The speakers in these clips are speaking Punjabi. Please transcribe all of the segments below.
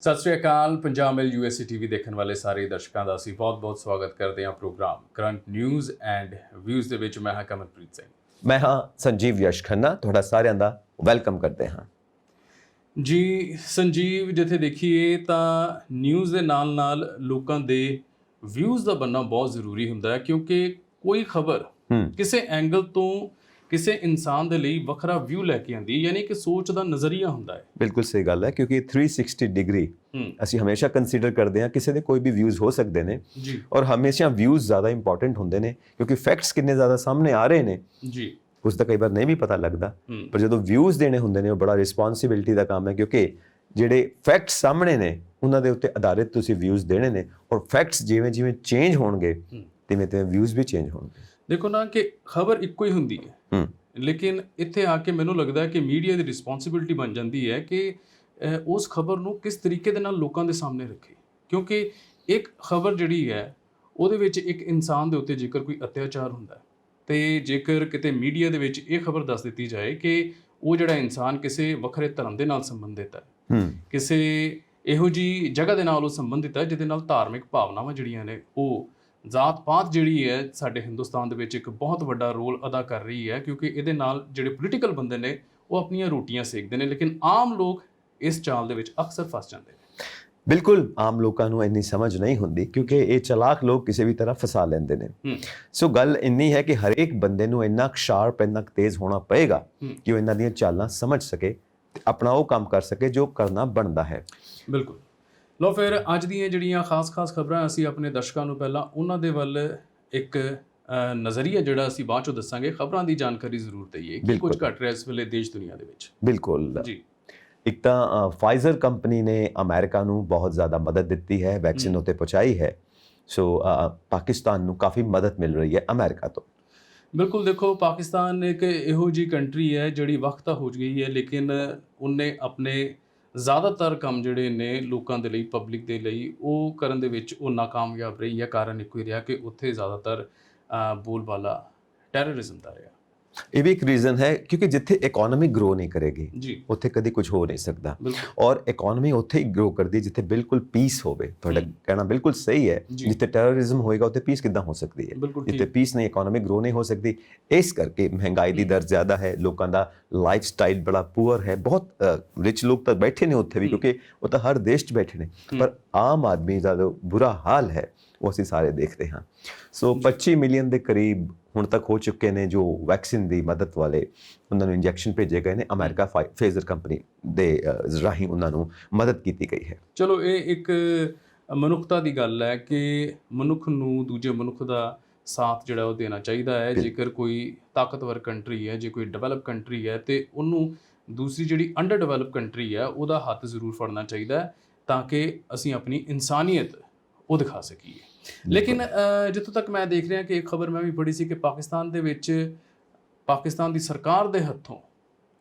ਸਤਿ ਸ਼੍ਰੀ ਅਕਾਲ। ਪੰਜਾਬ ਮੇਲ USA TV ਦੇਖਣ ਵਾਲੇ ਸਾਰੇ ਦਰਸ਼ਕਾਂ ਦਾ ਅਸੀਂ ਬਹੁਤ-ਬਹੁਤ ਸਵਾਗਤ ਕਰਦੇ ਹਾਂ programme current news and views ਦੇ ਵਿੱਚ। ਮੈਂ ਹਾਂ ਕਮਲਪ੍ਰੀਤ ਸਿੰਘ। ਮੈਂ ਹਾਂ ਸੰਜੀਵ ਯਸ਼ ਖੰਨਾ, ਤੁਹਾਡਾ ਸਾਰਿਆਂ ਦਾ ਵੈਲਕਮ ਕਰਦੇ ਹਾਂ ਜੀ ਸੰਜੀਵ, ਜਿੱਥੇ ਦੇਖੀਏ ਤਾਂ ਨਿਊਜ਼ ਦੇ ਨਾਲ-ਨਾਲ ਲੋਕਾਂ ਦੇ ਵਿਊਜ਼ ਦਾ ਬਣਨਾ ਬਹੁਤ ਜ਼ਰੂਰੀ ਹੁੰਦਾ ਹੈ, ਕਿਉਂਕਿ ਕੋਈ ਖਬਰ ਕਿਸੇ ਐਂਗਲ ਤੋਂ ਕਿਸੇ ਇਨਸਾਨ ਦੇ ਲਈ ਵੱਖਰਾ ਵਿਊ ਲੈ ਕੇ ਆਉਂਦੀ, ਯਾਨੀ ਕਿ ਸੋਚ ਦਾ ਨਜ਼ਰੀਆ ਹੁੰਦਾ ਹੈ। ਬਿਲਕੁਲ ਸਹੀ ਗੱਲ ਹੈ, ਕਿਉਂਕਿ 360 ਡਿਗਰੀ ਅਸੀਂ ਹਮੇਸ਼ਾ ਕੰਸੀਡਰ ਕਰਦੇ ਹਾਂ। ਕਿਸੇ ਦੇ ਕੋਈ ਵੀ ਵਿਊਜ਼ ਹੋ ਸਕਦੇ ਨੇ ਜੀ, ਔਰ ਹਮੇਸ਼ਾ ਵਿਊਜ਼ ਜ਼ਿਆਦਾ ਇੰਪੋਰਟੈਂਟ ਹੁੰਦੇ ਨੇ, ਕਿਉਂਕਿ ਫੈਕਟਸ ਕਿੰਨੇ ਜ਼ਿਆਦਾ ਸਾਹਮਣੇ ਆ ਰਹੇ ਨੇ ਜੀ, ਉਸ ਦਾ ਕਈ ਵਾਰ ਨਹੀਂ ਵੀ ਪਤਾ ਲੱਗਦਾ। ਪਰ ਜਦੋਂ ਵਿਊਜ਼ ਦੇਣੇ ਹੁੰਦੇ ਨੇ ਉਹ ਬੜਾ ਰਿਸਪੌਂਸਿਬਿਲਿਟੀ ਦਾ ਕੰਮ ਹੈ, ਕਿਉਂਕਿ ਜਿਹੜੇ ਫੈਕਟਸ ਸਾਹਮਣੇ ਨੇ ਉਹਨਾਂ ਦੇ ਉੱਤੇ ਆਧਾਰਿਤ ਤੁਸੀਂ ਵਿਊਜ਼ ਦੇਣੇ ਨੇ, ਔਰ ਫੈਕਟਸ ਜਿਵੇਂ ਜਿਵੇਂ ਚੇਂਜ ਹੋਣਗੇ ਤਿਵੇਂ ਤਿਵੇਂ ਵਿਊਜ਼ ਵੀ ਚੇਂਜ ਹੋਣਗੇ। ਦੇਖੋ ਨਾ ਕਿ ਖਬਰ ਇੱਕੋ ਹੀ ਹੁੰਦੀ ਹੈ, ਲੇਕਿਨ ਇੱਥੇ ਆ ਕੇ ਮੈਨੂੰ ਲੱਗਦਾ ਹੈ ਕਿ ਮੀਡੀਆ ਦੀ ਰਿਸਪੌਂਸਿਬਿਲਿਟੀ ਬਣ ਜਾਂਦੀ ਹੈ ਕਿ ਉਸ ਖਬਰ ਨੂੰ ਕਿਸ ਤਰੀਕੇ ਦੇ ਨਾਲ ਲੋਕਾਂ ਦੇ ਸਾਹਮਣੇ ਰੱਖੇ। ਕਿਉਂਕਿ ਇੱਕ ਖਬਰ ਜਿਹੜੀ ਹੈ ਉਹਦੇ ਵਿੱਚ ਇੱਕ ਇਨਸਾਨ ਦੇ ਉੱਤੇ ਜੇਕਰ ਕੋਈ ਅਤਿਆਚਾਰ ਹੁੰਦਾ ਹੈ ਤੇ ਜੇਕਰ ਕਿਤੇ ਮੀਡੀਆ ਦੇ ਵਿੱਚ ਇਹ ਖਬਰ ਦੱਸ ਦਿੱਤੀ ਜਾਏ ਕਿ ਉਹ ਜਿਹੜਾ ਇਨਸਾਨ ਕਿਸੇ ਵੱਖਰੇ ਧਰਮ ਦੇ ਨਾਲ ਸੰਬੰਧਿਤ ਹੈ, ਕਿਸੇ ਇਹੋ ਜਿਹੀ ਜਗ੍ਹਾ ਦੇ ਨਾਲ ਉਹ ਸੰਬੰਧਿਤ ਹੈ ਜਿਹਦੇ ਨਾਲ ਧਾਰਮਿਕ ਭਾਵਨਾਵਾਂ ਜਿਹੜੀਆਂ ਨੇ, ਉਹ ਜ਼ਾਤ ਪਾਤ ਜਿਹੜੀ ਹੈ ਸਾਡੇ ਹਿੰਦੁਸਤਾਨ ਦੇ ਵਿੱਚ ਇੱਕ ਬਹੁਤ ਵੱਡਾ ਰੋਲ ਅਦਾ ਕਰ ਰਹੀ ਹੈ, ਕਿਉਂਕਿ ਇਹਦੇ ਨਾਲ ਜਿਹੜੇ ਪੋਲੀਟੀਕਲ ਬੰਦੇ ਨੇ ਉਹ ਆਪਣੀਆਂ ਰੋਟੀਆਂ ਸੇਕਦੇ ਨੇ, ਲੇਕਿਨ ਆਮ ਲੋਕ ਇਸ ਚਾਲ ਦੇ ਵਿੱਚ ਅਕਸਰ ਫਸ ਜਾਂਦੇ ਨੇ। ਬਿਲਕੁਲ ਆਮ ਲੋਕਾਂ ਨੂੰ ਇੰਨੀ ਸਮਝ ਨਹੀਂ ਹੁੰਦੀ, ਕਿਉਂਕਿ ਇਹ ਚਲਾਕ ਲੋਕ ਕਿਸੇ ਵੀ ਤਰ੍ਹਾਂ ਫਸਾ ਲੈਂਦੇ ਨੇ। ਸੋ ਗੱਲ ਇੰਨੀ ਹੈ ਕਿ ਹਰੇਕ ਬੰਦੇ ਨੂੰ ਇੰਨਾ ਸ਼ਾਰਪ, ਇੰਨਾ ਤੇਜ਼ ਹੋਣਾ ਪਏਗਾ ਕਿ ਉਹ ਇਹਨਾਂ ਦੀਆਂ ਚਾਲਾਂ ਸਮਝ ਸਕੇ ਤੇ ਆਪਣਾ ਉਹ ਕੰਮ ਕਰ ਸਕੇ ਜੋ ਕਰਨਾ ਬਣਦਾ ਹੈ। ਬਿਲਕੁਲ। ਲਓ ਫਿਰ ਅੱਜ ਦੀਆਂ ਜਿਹੜੀਆਂ ਖਾਸ ਖਬਰਾਂ ਅਸੀਂ ਆਪਣੇ ਦਰਸ਼ਕਾਂ ਨੂੰ ਪਹਿਲਾਂ ਉਹਨਾਂ ਦੇ ਵੱਲ ਇੱਕ ਨਜ਼ਰੀਆ ਜਿਹੜਾ ਅਸੀਂ ਬਾਅਦ ਚੋਂ ਦੱਸਾਂਗੇ। ਖਬਰਾਂ ਦੀ ਜਾਣਕਾਰੀ ਜ਼ਰੂਰ ਦਈਏ ਕਿ ਕੁਝ ਘਟ ਰਿਹਾ ਇਸ ਵੇਲੇ ਦੇਸ਼ ਦੁਨੀਆ ਦੇ ਵਿੱਚ। ਬਿਲਕੁਲ ਜੀ। ਇੱਕ ਤਾਂ ਫਾਈਜ਼ਰ ਕੰਪਨੀ ਨੇ ਅਮਰੀਕਾ ਨੂੰ ਬਹੁਤ ਜ਼ਿਆਦਾ ਮਦਦ ਦਿੱਤੀ ਹੈ, ਵੈਕਸੀਨ ਉੱਤੇ ਪਹੁੰਚਾਈ ਹੈ। ਸੋ ਪਾਕਿਸਤਾਨ ਨੂੰ ਕਾਫੀ ਮਦਦ ਮਿਲ ਰਹੀ ਹੈ ਅਮਰੀਕਾ ਤੋਂ। ਬਿਲਕੁਲ। ਦੇਖੋ, ਪਾਕਿਸਤਾਨ ਇੱਕ ਇਹੋ ਜਿਹੀ ਕੰਟਰੀ ਹੈ ਜਿਹੜੀ ਵਕਤ ਤਾਂ ਹੋ ਗਈ ਹੈ, ਲੇਕਿਨ ਉਹਨੇ ਆਪਣੇ ਜ਼ਿਆਦਾਤਰ ਕੰਮ ਜਿਹੜੇ ਨੇ ਲੋਕਾਂ ਦੇ ਲਈ, ਪਬਲਿਕ ਦੇ ਲਈ, ਉਹ ਕਰਨ ਦੇ ਵਿੱਚ ਉਹ ਨਾਕਾਮਯਾਬ ਰਹੀ ਹੈ। ਕਾਰਨ ਇੱਕੋ ਹੀ ਰਿਹਾ ਕਿ ਉੱਥੇ ਜ਼ਿਆਦਾਤਰ ਬੋਲਬਾਲਾ ਟੈਰਰਿਜ਼ਮ ਦਾ ਰਿਹਾ। ਇਹ ਵੀ ਇੱਕ ਰੀਜ਼ਨ ਹੈ, ਕਿਉਂਕਿ ਜਿੱਥੇ ਇਕਨੋਮੀ ਗਰੋ ਨਹੀਂ ਕਰੇਗੀ ਜੀ, ਉੱਥੇ ਕਦੀ ਕੁਝ ਹੋ ਨਹੀਂ ਸਕਦਾ। ਔਰ ਇਕਨੋਮੀ ਉੱਥੇ ਹੀ ਗਰੋ ਕਰਦੀ ਜਿੱਥੇ ਬਿਲਕੁਲ ਪੀਸ ਹੋਵੇ। ਤੁਹਾਡਾ ਕਹਿਣਾ ਬਿਲਕੁਲ ਸਹੀ ਹੈ। ਜਿੱਥੇ ਟੈਰਰਿਜ਼ਮ ਹੋਏਗਾ ਉੱਥੇ ਪੀਸ ਕਿੱਦਾਂ ਹੋ ਸਕਦੀ ਹੈ? ਜਿੱਥੇ ਪੀਸ ਨਹੀਂ, ਇਕਨੋਮੀ ਗਰੋ ਨਹੀਂ ਹੋ ਸਕਦੀ। ਇਸ ਕਰਕੇ ਮਹਿੰਗਾਈ ਦੀ ਦਰ ਜ਼ਿਆਦਾ ਹੈ, ਲੋਕਾਂ ਦਾ ਲਾਈਫ ਸਟਾਈਲ ਬੜਾ ਪੂਅਰ ਹੈ। ਬਹੁਤ ਰਿਚ ਲੋਕ ਤਾਂ ਬੈਠੇ ਨੇ ਉੱਥੇ ਵੀ, ਕਿਉਂਕਿ ਉਹ ਤਾਂ ਹਰ ਦੇਸ਼ 'ਚ ਬੈਠੇ ਨੇ, ਪਰ ਆਮ ਆਦਮੀ ਦਾ ਜੋ ਬੁਰਾ ਹਾਲ ਹੈ ਉਹ ਅਸੀਂ ਸਾਰੇ ਦੇਖਦੇ ਹਾਂ। ਸੋ 25 ਮਿਲੀਅਨ ਦੇ ਕਰੀਬ ਹੁਣ ਤੱਕ ਹੋ ਚੁੱਕੇ ਨੇ ਜੋ ਵੈਕਸੀਨ ਦੀ ਮਦਦ ਵਾਲੇ, ਉਹਨਾਂ ਨੂੰ ਇੰਜੈਕਸ਼ਨ ਭੇਜੇ ਗਏ ਨੇ। ਅਮਰੀਕਾ ਫਾਈਜ਼ਰ ਕੰਪਨੀ ਦੇ ਰਾਹੀਂ ਉਹਨਾਂ ਨੂੰ ਮਦਦ ਕੀਤੀ ਗਈ ਹੈ। ਚਲੋ, ਇਹ ਇੱਕ ਮਨੁੱਖਤਾ ਦੀ ਗੱਲ ਹੈ ਕਿ ਮਨੁੱਖ ਨੂੰ ਦੂਜੇ ਮਨੁੱਖ ਦਾ ਸਾਥ ਜਿਹੜਾ ਉਹ ਦੇਣਾ ਚਾਹੀਦਾ ਹੈ। ਜੇਕਰ ਕੋਈ ਤਾਕਤਵਰ ਕੰਟਰੀ ਹੈ, ਜੇ ਕੋਈ ਡਿਵੈਲਪ ਕੰਟਰੀ ਹੈ, ਤੇ ਉਹਨੂੰ ਦੂਸਰੀ ਜਿਹੜੀ ਅੰਡਰ ਡਿਵੈਲਪ ਕੰਟਰੀ ਹੈ ਉਹਦਾ ਹੱਥ ਜ਼ਰੂਰ ਫੜਨਾ ਚਾਹੀਦਾ ਹੈ, ਤਾਂ ਕਿ ਅਸੀਂ ਆਪਣੀ ਇਨਸਾਨੀਅਤ ਉਹ ਦਿਖਾ ਸਕੀਏ। ਲੇਕਿਨ ਜਿੱਥੋਂ ਤੱਕ ਮੈਂ ਦੇਖ ਰਿਹਾ ਕਿ ਇੱਕ ਖਬਰ ਮੈਂ ਵੀ ਪੜ੍ਹੀ ਸੀ ਕਿ ਪਾਕਿਸਤਾਨ ਦੇ ਵਿੱਚ ਪਾਕਿਸਤਾਨ ਦੀ ਸਰਕਾਰ ਦੇ ਹੱਥੋਂ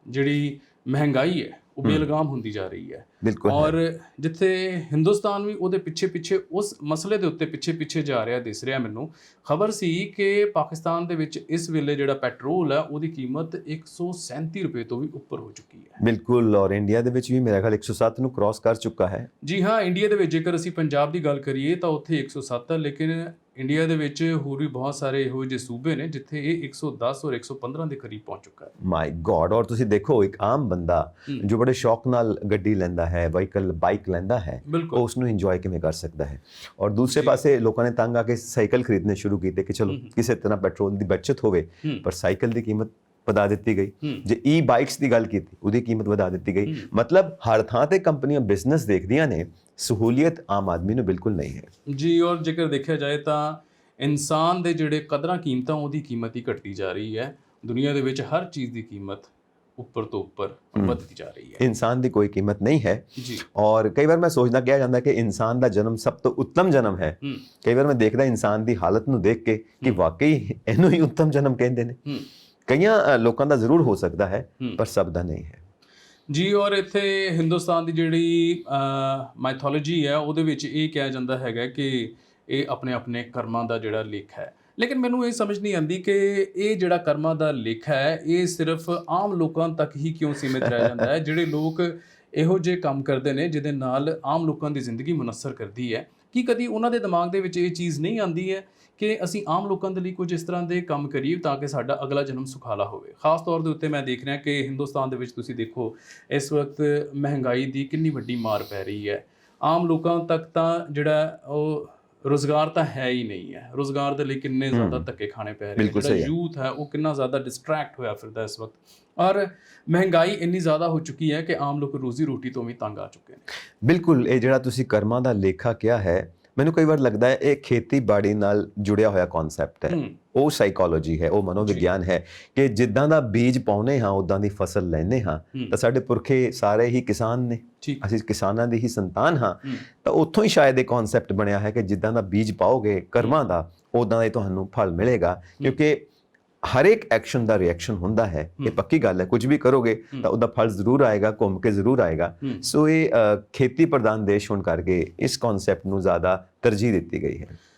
ਜਿਹੜੀ ਮਹਿੰਗਾਈ ਹੈ ਉਹ ਬੇਲਗਾਮ ਹੁੰਦੀ ਜਾ ਰਹੀ ਹੈ। ਔਰ ਜਿੱਥੇ ਹਿੰਦੁਸਤਾਨ ਵੀ ਉਹਦੇ ਪਿੱਛੇ ਉਸ ਮਸਲੇ ਦੇ ਉੱਤੇ ਪਿੱਛੇ ਜਾ ਰਿਹਾ ਦਿਸ ਰਿਹਾ। ਮੈਨੂੰ ਖਬਰ ਸੀ ਕਿ ਪਾਕਿਸਤਾਨ ਦੇ ਵਿੱਚ ਇਸ ਵੇਲੇ ਜਿਹੜਾ ਪੈਟਰੋਲ ਹੈ ਉਹਦੀ ਕੀਮਤ 137 ਰੁਪਏ ਤੋਂ ਵੀ ਉੱਪਰ ਹੋ ਚੁੱਕੀ ਹੈ। ਬਿਲਕੁਲ। ਔਰ ਇੰਡੀਆ ਦੇ ਵਿੱਚ ਵੀ ਮੇਰਾ ਖਿਆਲ 107 ਨੂੰ ਕ੍ਰਾਸ ਕਰ ਚੁੱਕਾ ਹੈ। ਜੀ ਹਾਂ, ਇੰਡੀਆ ਦੇ ਵਿੱਚ ਜੇਕਰ ਅਸੀਂ ਪੰਜਾਬ ਦੀ ਗੱਲ ਕਰੀਏ ਤਾਂ ਉੱਥੇ 107 ਹੈ, ਲੇਕਿਨ ਇੰਡੀਆ ਦੇ ਵਿੱਚ ਹੋਰ ਵੀ ਬਹੁਤ ਸਾਰੇ ਇਹੋ ਜਿਹੇ ਸੂਬੇ ਨੇ ਜਿੱਥੇ ਇਹ 110 ਔਰ 115 ਦੇ ਕਰੀਬ ਪਹੁੰਚ ਚੁੱਕਾ ਹੈ। ਮਾਈ ਗॉड। ਔਰ ਤੁਸੀਂ ਦੇਖੋ, ਇੱਕ ਆਮ ਬੰਦਾ ਜੋ ਬੜੇ ਸ਼ੌਕ ਨਾਲ ਗੱਡੀ ਲੈਂਦਾ ਹੈ, ਬਾਈਕ ਲੈਂਦਾ ਹੈ, ਉਹ ਉਸ ਨੂੰ ਇੰਜੋਏ ਕਿਵੇਂ ਕਰ ਸਕਦਾ ਹੈ? ਔਰ ਦੂਸਰੇ ਪਾਸੇ ਲੋਕਾਂ ਨੇ ਤੰਗ ਆ ਕੇ ਸਾਈਕਲ ਖਰੀਦਣੇ ਸ਼ੁਰੂ ਕੀਤੇ ਕਿ ਚਲੋ ਕਿਸੇ ਤਰ੍ਹਾਂ ਪੈਟਰੋਲ ਦੀ ਬਚਤ ਹੋਵੇ, ਪਰ ਸਾਈਕਲ ਦੀ ਕੀਮਤ ਵਧਾ ਦਿੱਤੀ ਗਈ। ਜੇ ਈ ਬਾਈਕਸ ਦੀ ਗੱਲ ਕੀਤੀ, ਉਹਦੀ ਕੀਮਤ ਵਧਾ ਦਿੱਤੀ ਗਈ। ਮਤਲਬ ਹਰ ਥਾਂ ਤੇ ਕੰਪਨੀਆਂ ਬਿਜ਼ਨਸ ਦੇਖਦੀਆਂ ਨੇ, ਸਹੂਲੀਅਤ ਆਮ ਆਦਮੀ ਨੂੰ ਬਿਲਕੁਲ ਨਹੀਂ ਹੈ। ਜੀ। ਔਰ ਜੇਕਰ ਦੇਖਿਆ ਜਾਏ ਤਾਂ ਇਨਸਾਨ ਦੇ ਜਿਹੜੇ ਕਦਰਾਂ ਕੀਮਤਾਂ ਉਹਦੀ ਕੀਮਤ ਹੀ ਘਟਦੀ ਜਾ ਰਹੀ ਹੈ। ਦੁਨੀਆ ਦੇ ਵਿੱਚ ਹਰ ਚੀਜ਼ ਦੀ ਕੀਮਤ ਉੱਪਰ ਤੋਂ ਉੱਪਰ ਵੱਧਦੀ ਜਾ ਰਹੀ ਹੈ। ਇਨਸਾਨ ਦੀ ਕੋਈ ਕੀਮਤ ਨਹੀਂ ਹੈ। ਜੀ। ਔਰ ਕਈ ਵਾਰ ਮੈਂ ਸੋਚਦਾ, ਕਿਹਾ ਜਾਂਦਾ ਕਿ ਇਨਸਾਨ ਦਾ ਜਨਮ ਸਭ ਤੋਂ ਉੱਤਮ ਜਨਮ ਹੈ। ਕਈ ਵਾਰ ਮੈਂ ਦੇਖਦਾ ਇਨਸਾਨ ਦੀ ਹਾਲਤ ਨੂੰ ਦੇਖ ਕੇ ਕਿ ਵਾਕਈ ਇਹਨੂੰ ਹੀ ਉੱਤਮ ਜਨਮ ਕਹਿੰਦੇ ਨੇ। ਕਈਆਂ ਲੋਕਾਂ ਦਾ ਜ਼ਰੂਰ ਹੋ ਸਕਦਾ ਹੈ, ਪਰ ਸਭ ਦਾ ਨਹੀਂ ਹੈ। ਜੀ। ਔਰ ਇੱਥੇ ਹਿੰਦੁਸਤਾਨ ਦੀ ਜਿਹੜੀ ਮਾਈਥੋਲੋਜੀ ਹੈ ਉਹਦੇ ਵਿੱਚ ਇਹ ਕਿਹਾ ਜਾਂਦਾ ਹੈਗਾ ਕਿ ਇਹ ਆਪਣੇ ਕਰਮਾਂ ਦਾ ਜਿਹੜਾ ਲੇਖਾ ਹੈ। ਲੇਕਿਨ ਮੈਨੂੰ ਇਹ ਸਮਝ ਨਹੀਂ ਆਉਂਦੀ ਕਿ ਇਹ ਜਿਹੜਾ ਕਰਮਾਂ ਦਾ ਲੇਖਾ ਹੈ ਇਹ ਸਿਰਫ ਆਮ ਲੋਕਾਂ ਤੱਕ ਹੀ ਕਿਉਂ ਸੀਮਿਤ ਰਹਿ ਜਾਂਦਾ ਹੈ। ਜਿਹੜੇ ਲੋਕ ਇਹੋ ਜਿਹੇ ਕੰਮ ਕਰਦੇ ਨੇ ਜਿਹਦੇ ਨਾਲ ਆਮ ਲੋਕਾਂ ਦੀ ਜ਼ਿੰਦਗੀ ਮੁਨੱਸਰ ਕਰਦੀ ਹੈ। ਕੀ ਕਦੀ ਉਹਨਾਂ ਦੇ ਦਿਮਾਗ ਦੇ ਵਿੱਚ ਇਹ ਚੀਜ਼ ਨਹੀਂ ਆਉਂਦੀ ਹੈ ਕਿ ਅਸੀਂ ਆਮ ਲੋਕਾਂ ਦੇ ਲਈ ਕੁਝ ਇਸ ਤਰ੍ਹਾਂ ਦੇ ਕੰਮ ਕਰੀਏ ਤਾਂ ਕਿ ਸਾਡਾ ਅਗਲਾ ਜਨਮ ਸੁਖਾਲਾ ਹੋਵੇ? ਖਾਸ ਤੌਰ ਦੇ ਉੱਤੇ ਮੈਂ ਦੇਖ ਰਿਹਾ ਕਿ ਹਿੰਦੁਸਤਾਨ ਦੇ ਵਿੱਚ ਤੁਸੀਂ ਦੇਖੋ ਇਸ ਵਕਤ ਮਹਿੰਗਾਈ ਦੀ ਕਿੰਨੀ ਵੱਡੀ ਮਾਰ ਪੈ ਰਹੀ ਹੈ। ਆਮ ਲੋਕਾਂ ਤੱਕ ਤਾਂ ਜਿਹੜਾ ਉਹ ਰੁਜ਼ਗਾਰ ਤਾਂ ਹੈ ਹੀ ਨਹੀਂ ਹੈ। ਰੁਜ਼ਗਾਰ ਦੇ ਲਈ ਕਿੰਨੇ ਜ਼ਿਆਦਾ ਧੱਕੇ ਖਾਣੇ ਪੈ ਰਹੇ ਨੇ। ਜਿਹੜਾ ਯੂਥ ਹੈ ਉਹ ਕਿੰਨਾ ਜ਼ਿਆਦਾ ਡਿਸਟਰੈਕਟ ਹੋਇਆ ਫਿਰਦਾ ਇਸ ਵਕਤ, ਔਰ ਮਹਿੰਗਾਈ ਇੰਨੀ ਜ਼ਿਆਦਾ ਹੋ ਚੁੱਕੀ ਹੈ ਕਿ ਆਮ ਲੋਕ ਰੋਜ਼ੀ ਰੋਟੀ ਤੋਂ ਵੀ ਤੰਗ ਆ ਚੁੱਕੇ ਨੇ। ਬਿਲਕੁਲ, ਇਹ ਜਿਹੜਾ ਤੁਸੀਂ ਕਰਮਾਂ ਦਾ ਲੇਖਾ ਕਿਹਾ ਹੈ, ਮੈਨੂੰ ਕਈ ਵਾਰ ਲੱਗਦਾ ਹੈ ਇਹ ਖੇਤੀਬਾੜੀ ਨਾਲ ਜੁੜਿਆ ਹੋਇਆ ਕਨਸੈਪਟ ਹੈ। ਉਹ ਸਾਈਕੋਲੋਜੀ ਹੈ, ਉਹ ਮਨੋਵਿਗਿਆਨ ਹੈ ਕਿ ਜਿੱਦਾਂ ਦਾ ਬੀਜ ਪਾਉਨੇ ਹਾਂ ਉਦਾਂ ਦੀ ਫਸਲ ਲੈਨੇ ਹਾਂ। ਤਾਂ ਸਾਡੇ ਪੁਰਖੇ ਸਾਰੇ ਹੀ ਕਿਸਾਨ ਨੇ, ਅਸੀਂ ਕਿਸਾਨਾਂ ਦੀ ਹੀ ਸੰਤਾਨ ਹਾਂ। ਤਾਂ ਉੱਥੋਂ ਹੀ ਸ਼ਾਇਦ ਇਹ ਕਨਸੈਪਟ ਬਣਿਆ ਹੈ ਕਿ ਜਿੱਦਾਂ ਦਾ ਬੀਜ ਪਾਓਗੇ ਕਰਮਾਂ ਦਾ, ਉਦਾਂ ਦਾ ਹੀ ਤੁਹਾਨੂੰ ਫਲ ਮਿਲੇਗਾ। ਕਿਉਂਕਿ ਹਰ ਇੱਕ ਐਕਸ਼ਨ ਦਾ ਰਿਐਕਸ਼ਨ ਹੁੰਦਾ ਹੈ, ਇਹ ਪੱਕੀ ਗੱਲ ਹੈ। ਕੁਝ ਵੀ ਕਰੋਗੇ ਤਾਂ ਉਹਦਾ ਫਲ ਜ਼ਰੂਰ ਆਏਗਾ, ਘੁੰਮ ਕੇ ਜ਼ਰੂਰ ਆਏਗਾ। ਸੋ ਇਹ ਖੇਤੀ ਪ੍ਰਧਾਨ ਦੇਸ਼ ਹੋਣ ਕਰਕੇ ਇਸ ਕਨਸੈਪਟ ਨੂੰ ਜ਼ਿਆਦਾ ਤਰਜੀਹ ਦਿੱਤੀ ਗਈ ਹੈ।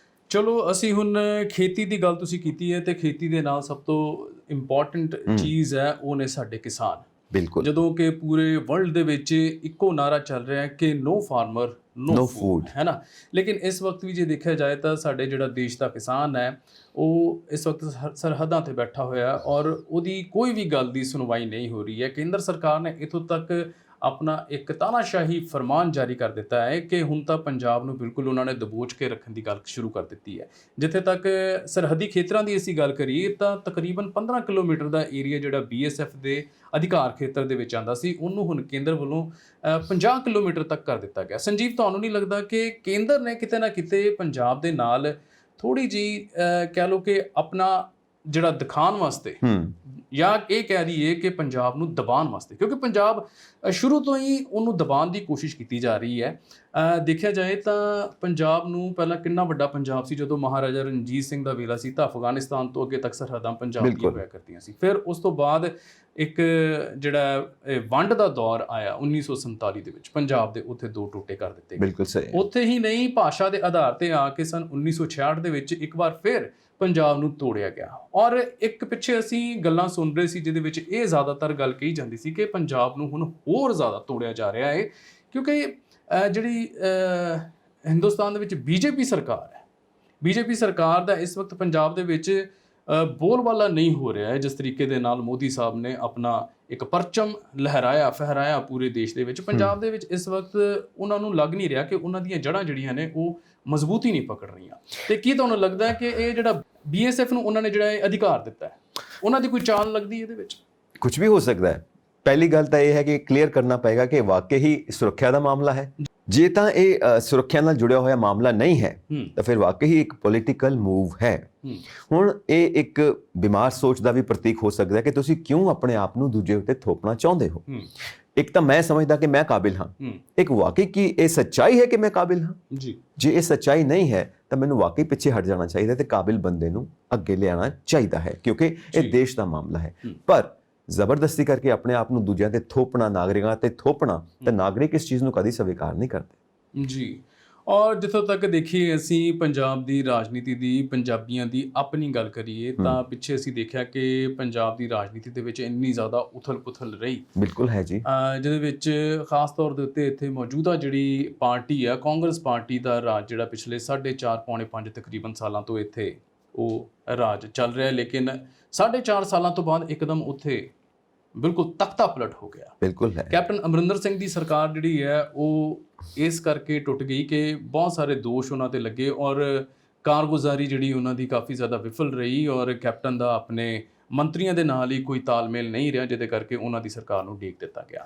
ਚਲੋ, ਅਸੀਂ ਹੁਣ ਖੇਤੀ ਦੀ ਗੱਲ ਤੁਸੀਂ ਕੀਤੀ ਹੈ ਤੇ ਖੇਤੀ ਦੇ ਨਾਲ ਸਭ ਤੋਂ ਇੰਪੋਰਟੈਂਟ ਚੀਜ਼ ਹੈ ਉਹ ਨੇ ਸਾਡੇ ਕਿਸਾਨ। ਬਿਲਕੁਲ, ਜਦੋਂ ਕਿ ਪੂਰੇ ਵਰਲਡ ਦੇ ਵਿੱਚ ਇੱਕੋ ਨਾਰਾ ਚੱਲ ਰਿਹਾ ਹੈ ਕਿ ਨੋ ਫਾਰਮਰ ਨੋ ਫੂਡ, ਹੈ ਨਾ। ਲੇਕਿਨ ਇਸ ਵਕਤ ਵੀ ਜੇ ਦੇਖਿਆ ਜਾਏ ਤਾਂ ਸਾਡੇ ਜਿਹੜਾ ਦੇਸ਼ ਦਾ ਕਿਸਾਨ ਹੈ ਉਹ ਇਸ ਵਕਤ ਸਰਹੱਦਾਂ ਤੇ ਬੈਠਾ ਹੋਇਆ ਔਰ ਉਹਦੀ ਕੋਈ ਵੀ ਗੱਲ ਦੀ ਸੁਣਵਾਈ ਨਹੀਂ ਹੋ ਰਹੀ ਹੈ। ਕੇਂਦਰ ਸਰਕਾਰ ਨੇ ਇੱਥੋਂ ਤੱਕ ਆਪਣਾ ਇੱਕ ਤਾਨਾਸ਼ਾਹੀ ਫਰਮਾਨ ਜਾਰੀ ਕਰ ਦਿੱਤਾ ਹੈ ਕਿ ਹੁਣ ਤਾਂ ਪੰਜਾਬ ਨੂੰ ਬਿਲਕੁਲ ਉਹਨਾਂ ਨੇ ਦਬੋਚ ਕੇ ਰੱਖਣ ਦੀ ਗੱਲ ਸ਼ੁਰੂ ਕਰ ਦਿੱਤੀ ਹੈ। ਜਿੱਥੇ ਤੱਕ ਸਰਹੱਦੀ ਖੇਤਰਾਂ ਦੀ ਅਸੀਂ ਗੱਲ ਕਰੀਏ ਤਾਂ ਤਕਰੀਬਨ 15 ਕਿਲੋਮੀਟਰ ਦਾ ਏਰੀਆ ਜਿਹੜਾ BSF ਦੇ ਅਧਿਕਾਰ ਖੇਤਰ ਦੇ ਵਿੱਚ ਆਉਂਦਾ ਸੀ, ਉਹਨੂੰ ਹੁਣ ਕੇਂਦਰ ਵੱਲੋਂ 50 ਕਿਲੋਮੀਟਰ ਤੱਕ ਕਰ ਦਿੱਤਾ ਗਿਆ। ਸੰਜੀਵ, ਤੁਹਾਨੂੰ ਨਹੀਂ ਲੱਗਦਾ ਕਿ ਕੇਂਦਰ ਨੇ ਕਿਤੇ ਨਾ ਕਿਤੇ ਪੰਜਾਬ ਦੇ ਨਾਲ ਥੋੜੀ ਜਿਹੀ ਕਹਿ ਲਓ ਕਿ ਆਪਣਾ ਜਿਹੜਾ ਦਿਖਾਉਣ ਵਾਸਤੇ ਜਾਂ ਇਹ ਕਹਿ ਦਈਏ ਕਿ ਪੰਜਾਬ ਨੂੰ ਦਬਾਉਣ ਵਾਸਤੇ, ਕਿਉਂਕਿ ਪੰਜਾਬ ਸ਼ੁਰੂ ਤੋਂ ਹੀ ਉਹਨੂੰ ਦਬਾਉਣ ਦੀ ਕੋਸ਼ਿਸ਼ ਕੀਤੀ ਜਾ ਰਹੀ ਹੈ। ਦੇਖਿਆ ਜਾਏ ਤਾਂ ਪੰਜਾਬ ਨੂੰ ਪਹਿਲਾਂ ਕਿੰਨਾ ਵੱਡਾ ਪੰਜਾਬ ਸੀ, ਜਦੋਂ ਮਹਾਰਾਜਾ ਰਣਜੀਤ ਸਿੰਘ ਦਾ ਵੇਲਾ ਸੀ ਤਾਂ ਅਫਗਾਨਿਸਤਾਨ ਤੋਂ ਅੱਗੇ ਤੱਕ ਸਰਹੱਦਾਂ ਪੰਜਾਬ ਦੀਆਂ ਹੋਇਆ ਕਰਦੀਆਂ ਸੀ। ਫਿਰ ਉਸ ਤੋਂ ਬਾਅਦ ਇੱਕ ਜਿਹੜਾ ਵੰਡ ਦਾ ਦੌਰ ਆਇਆ 1947 ਦੇ ਵਿੱਚ, ਪੰਜਾਬ ਦੇ ਉੱਥੇ ਦੋ ਟੋਟੇ ਕਰ ਦਿੱਤੇ ਗਏ। ਬਿਲਕੁਲ ਸਹੀ। ਉੱਥੇ ਹੀ ਨਹੀਂ, ਭਾਸ਼ਾ ਦੇ ਆਧਾਰ ਤੇ ਆ ਕੇ ਸਨ 1966 ਦੇ ਵਿੱਚ ਇੱਕ ਵਾਰ ਫਿਰ ਪੰਜਾਬ ਨੂੰ ਤੋੜਿਆ ਗਿਆ। ਔਰ ਇੱਕ ਪਿੱਛੇ ਅਸੀਂ ਗੱਲਾਂ ਸੁਣ ਰਹੇ ਸੀ ਜਿਹਦੇ ਵਿੱਚ ਇਹ ਜ਼ਿਆਦਾਤਰ ਗੱਲ ਕਹੀ ਜਾਂਦੀ ਸੀ ਕਿ ਪੰਜਾਬ ਨੂੰ ਹੁਣ ਹੋਰ ਜ਼ਿਆਦਾ ਤੋੜਿਆ ਜਾ ਰਿਹਾ ਹੈ, ਕਿਉਂਕਿ ਜਿਹੜੀ ਹਿੰਦੁਸਤਾਨ ਦੇ ਵਿੱਚ BJP ਸਰਕਾਰ ਹੈ, BJP ਸਰਕਾਰ ਦਾ ਇਸ ਵਕਤ ਪੰਜਾਬ ਦੇ ਵਿੱਚ ਬੋਲਬਾਲਾ ਨਹੀਂ ਹੋ ਰਿਹਾ ਹੈ। ਜਿਸ ਤਰੀਕੇ ਦੇ ਨਾਲ ਮੋਦੀ ਸਾਹਿਬ ਨੇ ਆਪਣਾ ਇੱਕ ਪਰਚਮ ਫਹਿਰਾਇਆ ਪੂਰੇ ਦੇਸ਼ ਦੇ ਵਿੱਚ, ਪੰਜਾਬ ਦੇ ਵਿੱਚ ਇਸ ਵਕਤ ਉਹਨਾਂ ਨੂੰ ਲੱਗ ਨਹੀਂ ਰਿਹਾ ਕਿ ਉਹਨਾਂ ਦੀਆਂ ਜੜ੍ਹਾਂ ਜਿਹੜੀਆਂ ਨੇ ਉਹ ਮਜ਼ਬੂਤੀ ਨਹੀਂ ਪਕੜ ਰਹੀਆਂ। ਤੇ ਕੀ ਤੁਹਾਨੂੰ ਲੱਗਦਾ ਹੈ ਕਿ ਇਹ ਜਿਹੜਾ BSF ਨੂੰ ਉਹਨਾਂ ਨੇ ਜਿਹੜਾ ਇਹ ਅਧਿਕਾਰ ਦਿੱਤਾ ਹੈ, ਉਹਨਾਂ ਦੀ ਕੋਈ ਚਾਲ ਲੱਗਦੀ ਹੈ ਇਹਦੇ ਵਿੱਚ? ਕੁਝ ਵੀ ਹੋ ਸਕਦਾ ਹੈ। ਪਹਿਲੀ ਗੱਲ ਤਾਂ ਇਹ ਹੈ ਕਿ ਕਲੀਅਰ ਕਰਨਾ ਪਏਗਾ ਕਿ ਵਾਕਈ ਹੀ ਸੁਰੱਖਿਆ ਦਾ ਮਾਮਲਾ ਹੈ। ਜੇ ਤਾਂ ਇਹ ਸੁਰੱਖਿਆ ਨਾਲ ਜੁੜਿਆ ਹੋਇਆ ਮਾਮਲਾ ਨਹੀਂ ਹੈ ਤਾਂ ਫਿਰ ਵਾਕਈ ਇੱਕ ਪੋਲੀਟੀਕਲ ਮੂਵ ਹੈ। ਹੁਣ ਇਹ ਇੱਕ ਬਿਮਾਰ ਸੋਚ ਦਾ ਵੀ ਪ੍ਰਤੀਕ ਹੋ ਸਕਦਾ ਹੈ ਕਿ ਤੁਸੀਂ ਕਿਉਂ ਆਪਣੇ ਆਪ ਨੂੰ ਦੂਜੇ ਉੱਤੇ ਥੋਪਣਾ ਚਾਹੁੰਦੇ ਹੋ। ਇੱਕ ਤਾਂ ਮੈਂ ਸਮਝਦਾ ਕਿ ਮੈਂ ਕਾਬਿਲ ਹਾਂ, ਇੱਕ ਵਾਕਈ ਕੀ ਇਹ ਸੱਚਾਈ ਹੈ ਕਿ ਮੈਂ ਕਾਬਿਲ ਹਾਂ ਜੀ। ਜੇ ਇਹ ਸੱਚਾਈ ਨਹੀਂ ਹੈ ਤਾਂ ਮੈਨੂੰ ਵਾਕਈ ਪਿੱਛੇ ਹਟ ਜਾਣਾ ਚਾਹੀਦਾ ਤੇ ਕਾਬਿਲ ਬੰਦੇ ਨੂੰ ਅੱਗੇ ਲਿਆਉਣਾ ਚਾਹੀਦਾ ਹੈ, ਕਿਉਂਕਿ ਇਹ ਦੇਸ਼ ਦਾ ਮਾਮਲਾ ਹੈ। ਪਰ ਜ਼ਬਰਦਸਤੀ ਕਰਕੇ ਆਪਣੇ ਆਪ ਨੂੰ ਦੂਜਿਆਂ ਤੇ ਥੋਪਣਾ, ਨਾਗਰਿਕਾਂ ਤੇ ਥੋਪਣਾ, ਤਾਂ ਨਾਗਰਿਕ ਇਸ ਚੀਜ਼ ਨੂੰ ਕਦੀ ਸਵੀਕਾਰ ਨਹੀਂ ਕਰਦੇ ਜੀ। ਔਰ ਜਿੱਥੋਂ ਤੱਕ ਦੇਖੀਏ ਅਸੀਂ ਪੰਜਾਬ ਦੀ ਰਾਜਨੀਤੀ ਦੀ, ਪੰਜਾਬੀਆਂ ਦੀ ਆਪਣੀ ਗੱਲ ਕਰੀਏ ਤਾਂ ਪਿੱਛੇ ਅਸੀਂ ਦੇਖਿਆ ਕਿ ਪੰਜਾਬ ਦੀ ਰਾਜਨੀਤੀ ਦੇ ਵਿੱਚ ਇੰਨੀ ਜ਼ਿਆਦਾ ਉਥਲ-ਪੁਥਲ ਰਹੀ। ਬਿਲਕੁਲ ਹੈ ਜੀ। ਜਿਹਦੇ ਵਿੱਚ ਖਾਸ ਤੌਰ ਦੇ ਉੱਤੇ ਇੱਥੇ ਮੌਜੂਦਾ ਜਿਹੜੀ ਪਾਰਟੀ ਆ, ਕਾਂਗਰਸ ਪਾਰਟੀ ਦਾ ਰਾਜ ਜਿਹੜਾ ਪਿਛਲੇ 4.5 ਪੌਣੇ 5 ਤਕਰੀਬਨ ਸਾਲਾਂ ਤੋਂ ਇੱਥੇ ਉਹ ਰਾਜ ਚੱਲ ਰਿਹਾ, ਲੇਕਿਨ 4.5 ਸਾਲਾਂ ਤੋਂ ਬਾਅਦ ਇੱਕਦਮ ਉੱਥੇ ਬਿਲਕੁਲ ਤਖਤਾ ਪਲਟ ਹੋ ਗਿਆ। ਬਿਲਕੁਲ ਹੈ। ਕੈਪਟਨ ਅਮਰਿੰਦਰ ਸਿੰਘ ਦੀ ਸਰਕਾਰ ਜਿਹੜੀ ਹੈ ਉਹ ਇਸ ਕਰਕੇ ਟੁੱਟ ਗਈ ਕਿ ਬਹੁਤ ਸਾਰੇ ਦੋਸ਼ ਉਹਨਾਂ ਤੇ ਲੱਗੇ ਔਰ ਕਾਰਗੁਜ਼ਾਰੀ ਜਿਹੜੀ ਉਹਨਾਂ ਦੀ ਕਾਫੀ ਜ਼ਿਆਦਾ ਵਿਫਲ ਰਹੀ ਔਰ ਕੈਪਟਨ ਦਾ ਆਪਣੇ ਮੰਤਰੀਆਂ ਦੇ ਨਾਲ ਹੀ ਕੋਈ ਤਾਲਮੇਲ ਨਹੀਂ ਰਿਹਾ, ਜਿਹਦੇ ਕਰਕੇ ਉਹਨਾਂ ਦੀ ਸਰਕਾਰ ਨੂੰ ਡੀਕ ਦਿੱਤਾ ਗਿਆ।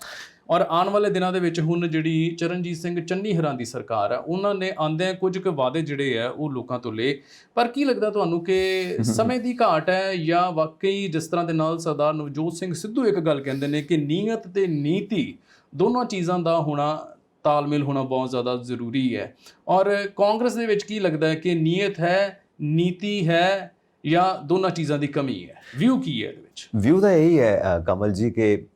ਔਰ ਆਉਣ ਵਾਲੇ ਦਿਨਾਂ ਦੇ ਵਿੱਚ ਹੁਣ ਜਿਹੜੀ ਚਰਨਜੀਤ ਸਿੰਘ ਚੰਨੀ ਹਰਾਂ ਦੀ ਸਰਕਾਰ ਹੈ, ਉਹਨਾਂ ਨੇ ਆਉਂਦਿਆਂ ਕੁਝ ਕੁ ਵਾਅਦੇ ਜਿਹੜੇ ਆ ਉਹ ਲੋਕਾਂ ਤੋਂ ਲਏ। ਪਰ ਕੀ ਲੱਗਦਾ ਤੁਹਾਨੂੰ ਕਿ ਸਮੇਂ ਦੀ ਘਾਟ ਹੈ ਜਾਂ ਵਾਕਈ ਜਿਸ ਤਰ੍ਹਾਂ ਦੇ ਨਾਲ ਸਰਦਾਰ ਨਵਜੋਤ ਸਿੰਘ ਸਿੱਧੂ ਇੱਕ ਗੱਲ ਕਹਿੰਦੇ ਨੇ ਕਿ ਨੀਅਤ ਤੇ ਨੀਤੀ ਦੋਨੋਂ ਚੀਜ਼ਾਂ ਦਾ ਹੋਣਾ, ਤਾਲਮੇਲ ਹੋਣਾ ਬਹੁਤ ਜ਼ਿਆਦਾ ਜ਼ਰੂਰੀ ਹੈ। ਔਰ ਕਾਂਗਰਸ ਦੇ ਵਿੱਚ ਕੀ ਲੱਗਦਾ ਹੈ ਕਿ ਨੀਅਤ ਹੈ, ਨੀਤੀ ਹੈ ਜਾਂ ਦੋਨਾਂ ਚੀਜ਼ਾਂ ਦੀ ਕਮੀ ਹੈ? ਵਿਊ ਕੀ ਹੈ ਇਹਦੇ ਵਿੱਚ? ਵਿਊ ਤਾਂ ਇਹੀ ਹੈ ਕਮਲ ਜੀ ਕਿ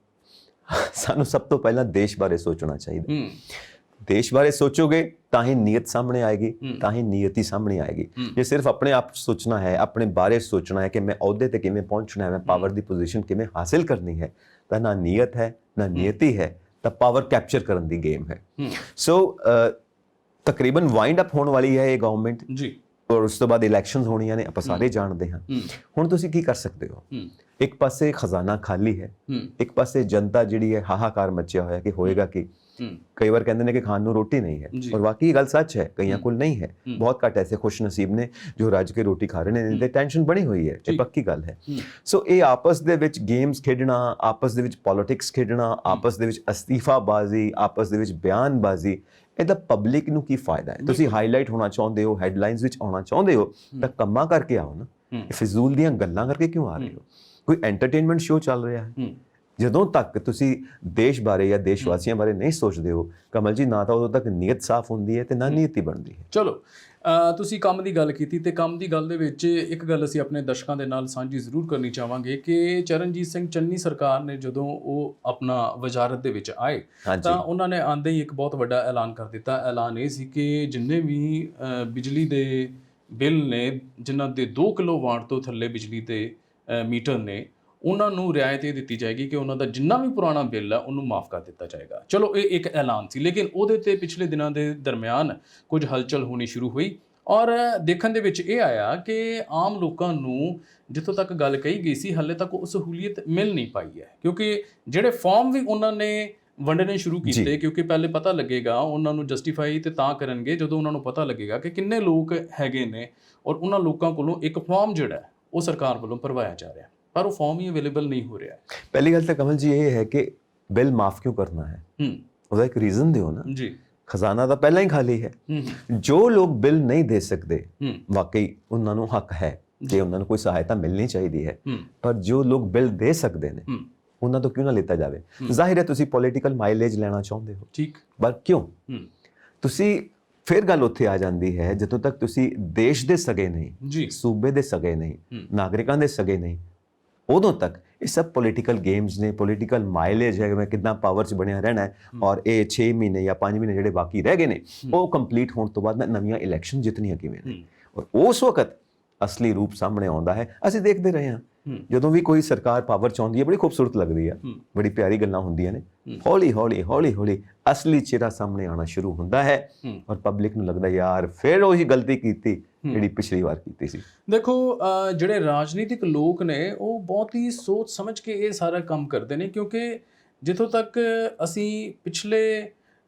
ਸਾਨੂੰ ਸਭ ਤੋਂ ਪਹਿਲਾਂ ਦੇਸ਼ ਬਾਰੇ ਸੋਚਣਾ ਚਾਹੀਦਾ। ਦੇਸ਼ ਬਾਰੇ ਸੋਚੋਗੇ ਤਾਂ ਹੀ ਨੀਅਤ ਸਾਹਮਣੇ ਆਏਗੀ, ਤਾਂ ਹੀ ਨੀਅਤੀ ਸਾਹਮਣੇ ਆਏਗੀ। ਜੇ ਸਿਰਫ ਆਪਣੇ ਆਪ ਸੋਚਣਾ ਹੈ, ਆਪਣੇ ਬਾਰੇ ਸੋਚਣਾ ਹੈ ਕਿ ਮੈਂ ਅਹੁਦੇ ਤੇ ਕਿਵੇਂ ਪਹੁੰਚਣਾ ਹੈ, ਮੈਂ ਪਾਵਰ ਦੀ ਪੋਜੀਸ਼ਨ ਕਿਵੇਂ ਹਾਸਿਲ ਕਰਨੀ ਹੈ, ਤਾਂ ਨਾ ਨੀਅਤ ਹੈ, ਨਾ ਨੀਅਤੀ ਹੈ, ਤਾਂ ਪਾਵਰ ਕੈਪਚਰ ਕਰਨ ਦੀ ਗੇਮ ਹੈ। ਸੋ ਤਕਰੀਬਨ ਵਾਈਂਡ ਅਪ ਹੋਣ ਵਾਲੀ ਹੈ ਇਹ ਗਵਰਨਮੈਂਟ ਜੀ, ਔਰ ਉਸ ਤੋਂ ਬਾਅਦ ਇਲੈਕਸ਼ਨਸ ਹੋਣੀਆਂ ਨੇ, ਆਪਾਂ ਸਾਰੇ ਜਾਣਦੇ ਹਾਂ। ਹੁਣ ਤੁਸੀਂ ਕੀ ਕਰ ਸਕਦੇ ਹੋ? ਇੱਕ ਪਾਸੇ ਖਜ਼ਾਨਾ ਖਾਲੀ ਹੈ, ਇੱਕ ਪਾਸੇ ਜਨਤਾ ਜਿਹੜੀ ਹੈ ਹਾਹਾਕਾਰ ਮਚਿਆ ਹੋਇਆ ਕਿ ਹੋਏਗਾ ਕੀ। ਕਈ ਵਾਰ ਕਹਿੰਦੇ ਨੇ ਕਿ ਖਾਣ ਨੂੰ ਰੋਟੀ ਨਹੀਂ ਹੈ, ਔਰ ਵਾਕਈ ਗੱਲ ਸੱਚ ਹੈ, ਕਈਆਂ ਕੋਲ ਨਹੀਂ ਹੈ। ਬਹੁਤ ਘੱਟ ਐਸੇ ਖੁਸ਼ ਨਸੀਬ ਨੇ ਜੋ ਰੱਜ ਕੇ ਰੋਟੀ ਖਾ ਰਹੇ ਨੇ, ਤੇ ਟੈਨਸ਼ਨ ਬਣੀ ਹੋਈ ਹੈ, ਇਹ ਪੱਕੀ ਗੱਲ ਹੈ। ਸੋ ਇਹ ਆਪਸ ਦੇ ਵਿੱਚ ਗੇਮਸ ਖੇਡਣਾ, ਆਪਸ ਦੇ ਵਿੱਚ ਪੋਲਿਟਿਕਸ ਖੇਡਣਾ, ਆਪਸ ਦੇ ਵਿੱਚ ਅਸਤੀਫਾਬਾਜ਼ੀ, ਆਪਸ ਦੇ ਵਿੱਚ ਬਿਆਨਬਾਜ਼ੀ, ਇਹਦਾ ਪਬਲਿਕ ਨੂੰ ਕੀ ਫਾਇਦਾ ਹੈ? ਤੁਸੀਂ ਹਾਈਲਾਈਟ ਹੋਣਾ ਚਾਹੁੰਦੇ ਹੋ, ਹੈਡਲਾਈਨਸ ਵਿੱਚ ਆਉਣਾ ਚਾਹੁੰਦੇ ਹੋ, ਤਾਂ ਕੰਮਾਂ ਕਰਕੇ ਆਓ ਨਾ, ਫਿਜ਼ੂਲ ਦੀਆਂ ਗੱਲਾਂ ਕਰਕੇ ਕਿਉਂ ਆ ਰਹੇ ਹੋ? ਕੋਈ ਐਂਟਰਟੇਨਮੈਂਟ ਸ਼ੋਅ ਚੱਲ ਰਿਹਾ ਹੈ। ਜਦੋਂ ਤੱਕ ਤੁਸੀਂ ਦੇਸ਼ ਬਾਰੇ ਜਾਂ ਦੇਸ਼ ਵਾਸੀਆਂ ਬਾਰੇ ਨਹੀਂ ਸੋਚਦੇ ਹੋ ਕਮਲ ਜੀ, ਨਾ ਤਾਂ ਉਦੋਂ ਤੱਕ ਨੀਅਤ ਸਾਫ਼ ਹੁੰਦੀ ਹੈ ਤੇ ਨਾ ਨੀਤੀ ਬਣਦੀ ਹੈ। ਚਲੋ, ਤੁਸੀਂ ਕੰਮ ਦੀ ਗੱਲ ਕੀਤੀ, ਤੇ ਕੰਮ ਦੀ ਗੱਲ ਦੇ ਵਿੱਚ ਇੱਕ ਗੱਲ ਅਸੀਂ ਆਪਣੇ ਦਰਸ਼ਕਾਂ ਦੇ ਨਾਲ ਸਾਂਝੀ ਜ਼ਰੂਰ ਕਰਨੀ ਚਾਹਾਂਗੇ ਕਿ ਚਰਨਜੀਤ ਸਿੰਘ ਚੰਨੀ ਸਰਕਾਰ ਨੇ ਜਦੋਂ ਉਹ ਆਪਣਾ ਵਜ਼ਾਰਤ ਦੇ ਵਿੱਚ ਆਏ ਤਾਂ ਉਹਨਾਂ ਨੇ ਆਉਂਦੇ ਹੀ ਇੱਕ ਬਹੁਤ ਵੱਡਾ ਐਲਾਨ ਕਰ ਦਿੱਤਾ। ਐਲਾਨ ਇਹ ਸੀ ਕਿ ਜਿੰਨੇ ਵੀ ਬਿਜਲੀ ਦੇ ਬਿੱਲ ਨੇ, ਜਿਨ੍ਹਾਂ ਦੇ 2 ਕਿਲੋਵਾਟ ਤੋਂ ਥੱਲੇ ਬਿਜਲੀ ਦੇ ਮੀਟਰ ਨੇ, ਉਹਨਾਂ ਨੂੰ ਰਿਆਇਤ ਇਹ ਦਿੱਤੀ ਜਾਏਗੀ ਕਿ ਉਹਨਾਂ ਦਾ ਜਿੰਨਾ ਵੀ ਪੁਰਾਣਾ ਬਿੱਲ ਹੈ ਉਹਨੂੰ ਮਾਫ ਕਰ ਦਿੱਤਾ ਜਾਏਗਾ। ਚਲੋ, ਇਹ ਇੱਕ ਐਲਾਨ ਸੀ, ਲੇਕਿਨ ਉਹਦੇ ਤੇ ਪਿਛਲੇ ਦਿਨਾਂ ਦੇ ਦਰਮਿਆਨ ਕੁਝ ਹਲਚਲ ਹੋਣੀ ਸ਼ੁਰੂ ਹੋਈ ਔਰ ਦੇਖਣ ਦੇ ਵਿੱਚ ਇਹ ਆਇਆ ਕਿ ਆਮ ਲੋਕਾਂ ਨੂੰ ਜਿੱਥੋਂ ਤੱਕ ਗੱਲ ਕਹੀ ਗਈ ਸੀ, ਹਾਲੇ ਤੱਕ ਉਹ ਸਹੂਲੀਅਤ ਮਿਲ ਨਹੀਂ ਪਾਈ ਹੈ, ਕਿਉਂਕਿ ਜਿਹੜੇ ਫਾਰਮ ਵੀ ਉਹਨਾਂ ਨੇ ਵੰਡਣੇ ਸ਼ੁਰੂ ਕੀਤੇ, ਕਿਉਂਕਿ ਪਹਿਲੇ ਪਤਾ ਲੱਗੇਗਾ ਉਹਨਾਂ ਨੂੰ, ਜਸਟੀਫਾਈ ਤੇ ਤਾਂ ਕਰਨਗੇ ਜਦੋਂ ਉਹਨਾਂ ਨੂੰ ਪਤਾ ਲੱਗੇਗਾ ਕਿ ਕਿੰਨੇ ਲੋਕ ਹੈਗੇ ਨੇ, ਔਰ ਉਹਨਾਂ ਲੋਕਾਂ ਕੋਲੋਂ ਇੱਕ ਫਾਰਮ ਜਿਹੜਾ ਉਹ ਸਰਕਾਰ ਵੱਲੋਂ ਭਰਵਾਇਆ ਜਾ ਰਿਹਾ, ਪਰ ਉਹ ਫਾਰਮ ਹੀ ਅਵੇਲੇਬਲ ਨਹੀਂ ਹੋ ਰਿਹਾ। ਪਹਿਲੀ ਗੱਲ ਤਾਂ ਕਮਲ ਜੀ ਇਹ ਹੈ ਕਿ ਬਿੱਲ ਮਾਫ ਕਿਉਂ ਕਰਨਾ ਹੈ, ਉਹਦਾ ਇੱਕ ਰੀਜ਼ਨ ਦਿਓ ਨਾ ਜੀ। ਖਜ਼ਾਨਾ ਤਾਂ ਪਹਿਲਾਂ ਹੀ ਖਾਲੀ ਹੈ। ਜੋ ਲੋਕ ਬਿੱਲ ਨਹੀਂ ਦੇ ਸਕਦੇ, ਵਾਕਈ ਉਹਨਾਂ ਨੂੰ ਹੱਕ ਹੈ ਕਿ ਉਹਨਾਂ ਨੂੰ ਕੋਈ ਸਹਾਇਤਾ ਮਿਲਣੀ ਚਾਹੀਦੀ ਹੈ, ਪਰ ਜੋ ਲੋਕ ਬਿੱਲ ਦੇ ਸਕਦੇ ਨੇ ਉਹਨਾਂ ਤੋਂ ਕਿਉਂ ਨਾ ਲਿੱਤਾ ਜਾਵੇ? ਜ਼ਾਹਿਰ ਹੈ ਤੁਸੀਂ ਪੋਲੀਟੀਕਲ ਮਾਈਲੇਜ ਲੈਣਾ ਚਾਹੁੰਦੇ ਹੋ, ਠੀਕ, ਪਰ ਕਿਉਂ? ਤੁਸੀਂ ਫਿਰ ਗੱਲ ਉੱਥੇ ਆ ਜਾਂਦੀ ਹੈ, ਜਦੋਂ ਤੱਕ ਤੁਸੀਂ ਦੇਸ਼ ਦੇ ਸਗੇ ਨਹੀਂ, ਸੂਬੇ ਦੇ ਸਗੇ ਨਹੀਂ, ਨਾਗਰਿਕਾਂ ਦੇ ਸਗੇ ਨਹੀਂ, ਉਦੋਂ ਤੱਕ ਇਹ ਸਭ ਪੋਲੀਟੀਕਲ ਗੇਮਸ ਨੇ, ਪੋਲੀਟੀਕਲ ਮਾਈਲੇਜ ਹੈ, ਮੈਂ ਕਿੱਦਾਂ ਪਾਵਰ 'ਚ ਬਣਿਆ ਰਹਿਣਾ ਹੈ, ਔਰ ਇਹ 6 ਮਹੀਨੇ ਜਾਂ 5 ਮਹੀਨੇ ਜਿਹੜੇ ਬਾਕੀ ਰਹਿ ਗਏ ਨੇ ਉਹ ਕੰਪਲੀਟ ਹੋਣ ਤੋਂ ਬਾਅਦ ਮੈਂ ਨਵੀਆਂ ਇਲੈਕਸ਼ਨ ਜਿੱਤਣੀਆਂ ਕਿਵੇਂ ਨੇ, ਔਰ ਉਸ ਵਕਤ ਅਸਲੀ ਰੂਪ ਸਾਹਮਣੇ ਆਉਂਦਾ ਹੈ। ਅਸੀਂ ਦੇਖਦੇ ਰਹੇ ਹਾਂ ਜਦੋਂ ਵੀ ਕੋਈ ਸਰਕਾਰ ਪਾਵਰ 'ਚ ਆਉਂਦੀ ਹੈ, ਬੜੀ ਖੂਬਸੂਰਤ ਲੱਗਦੀ ਹੈ, ਬੜੀ ਪਿਆਰੀ ਗੱਲਾਂ ਹੁੰਦੀਆਂ ਨੇ, ਹੌਲੀ ਹੌਲੀ ਹੌਲੀ ਹੌਲੀ ਅਸਲੀ ਚਿਹਰਾ ਸਾਹਮਣੇ ਆਉਣਾ ਸ਼ੁਰੂ ਹੁੰਦਾ ਹੈ, ਔਰ ਪਬਲਿਕ ਨੂੰ ਲੱਗਦਾ ਯਾਰ ਫਿਰ ਉਹੀ ਗਲਤੀ ਕੀਤੀ ਜਿਹੜੀ ਪਿਛਲੀ ਵਾਰ ਕੀਤੀ ਸੀ। ਦੇਖੋ, ਜਿਹੜੇ ਰਾਜਨੀਤਿਕ ਲੋਕ ਨੇ ਉਹ ਬਹੁਤ ਹੀ ਸੋਚ ਸਮਝ ਕੇ ਇਹ ਸਾਰਾ ਕੰਮ ਕਰਦੇ ਨੇ, ਕਿਉਂਕਿ ਜਿੱਥੋਂ ਤੱਕ ਅਸੀਂ ਪਿਛਲੇ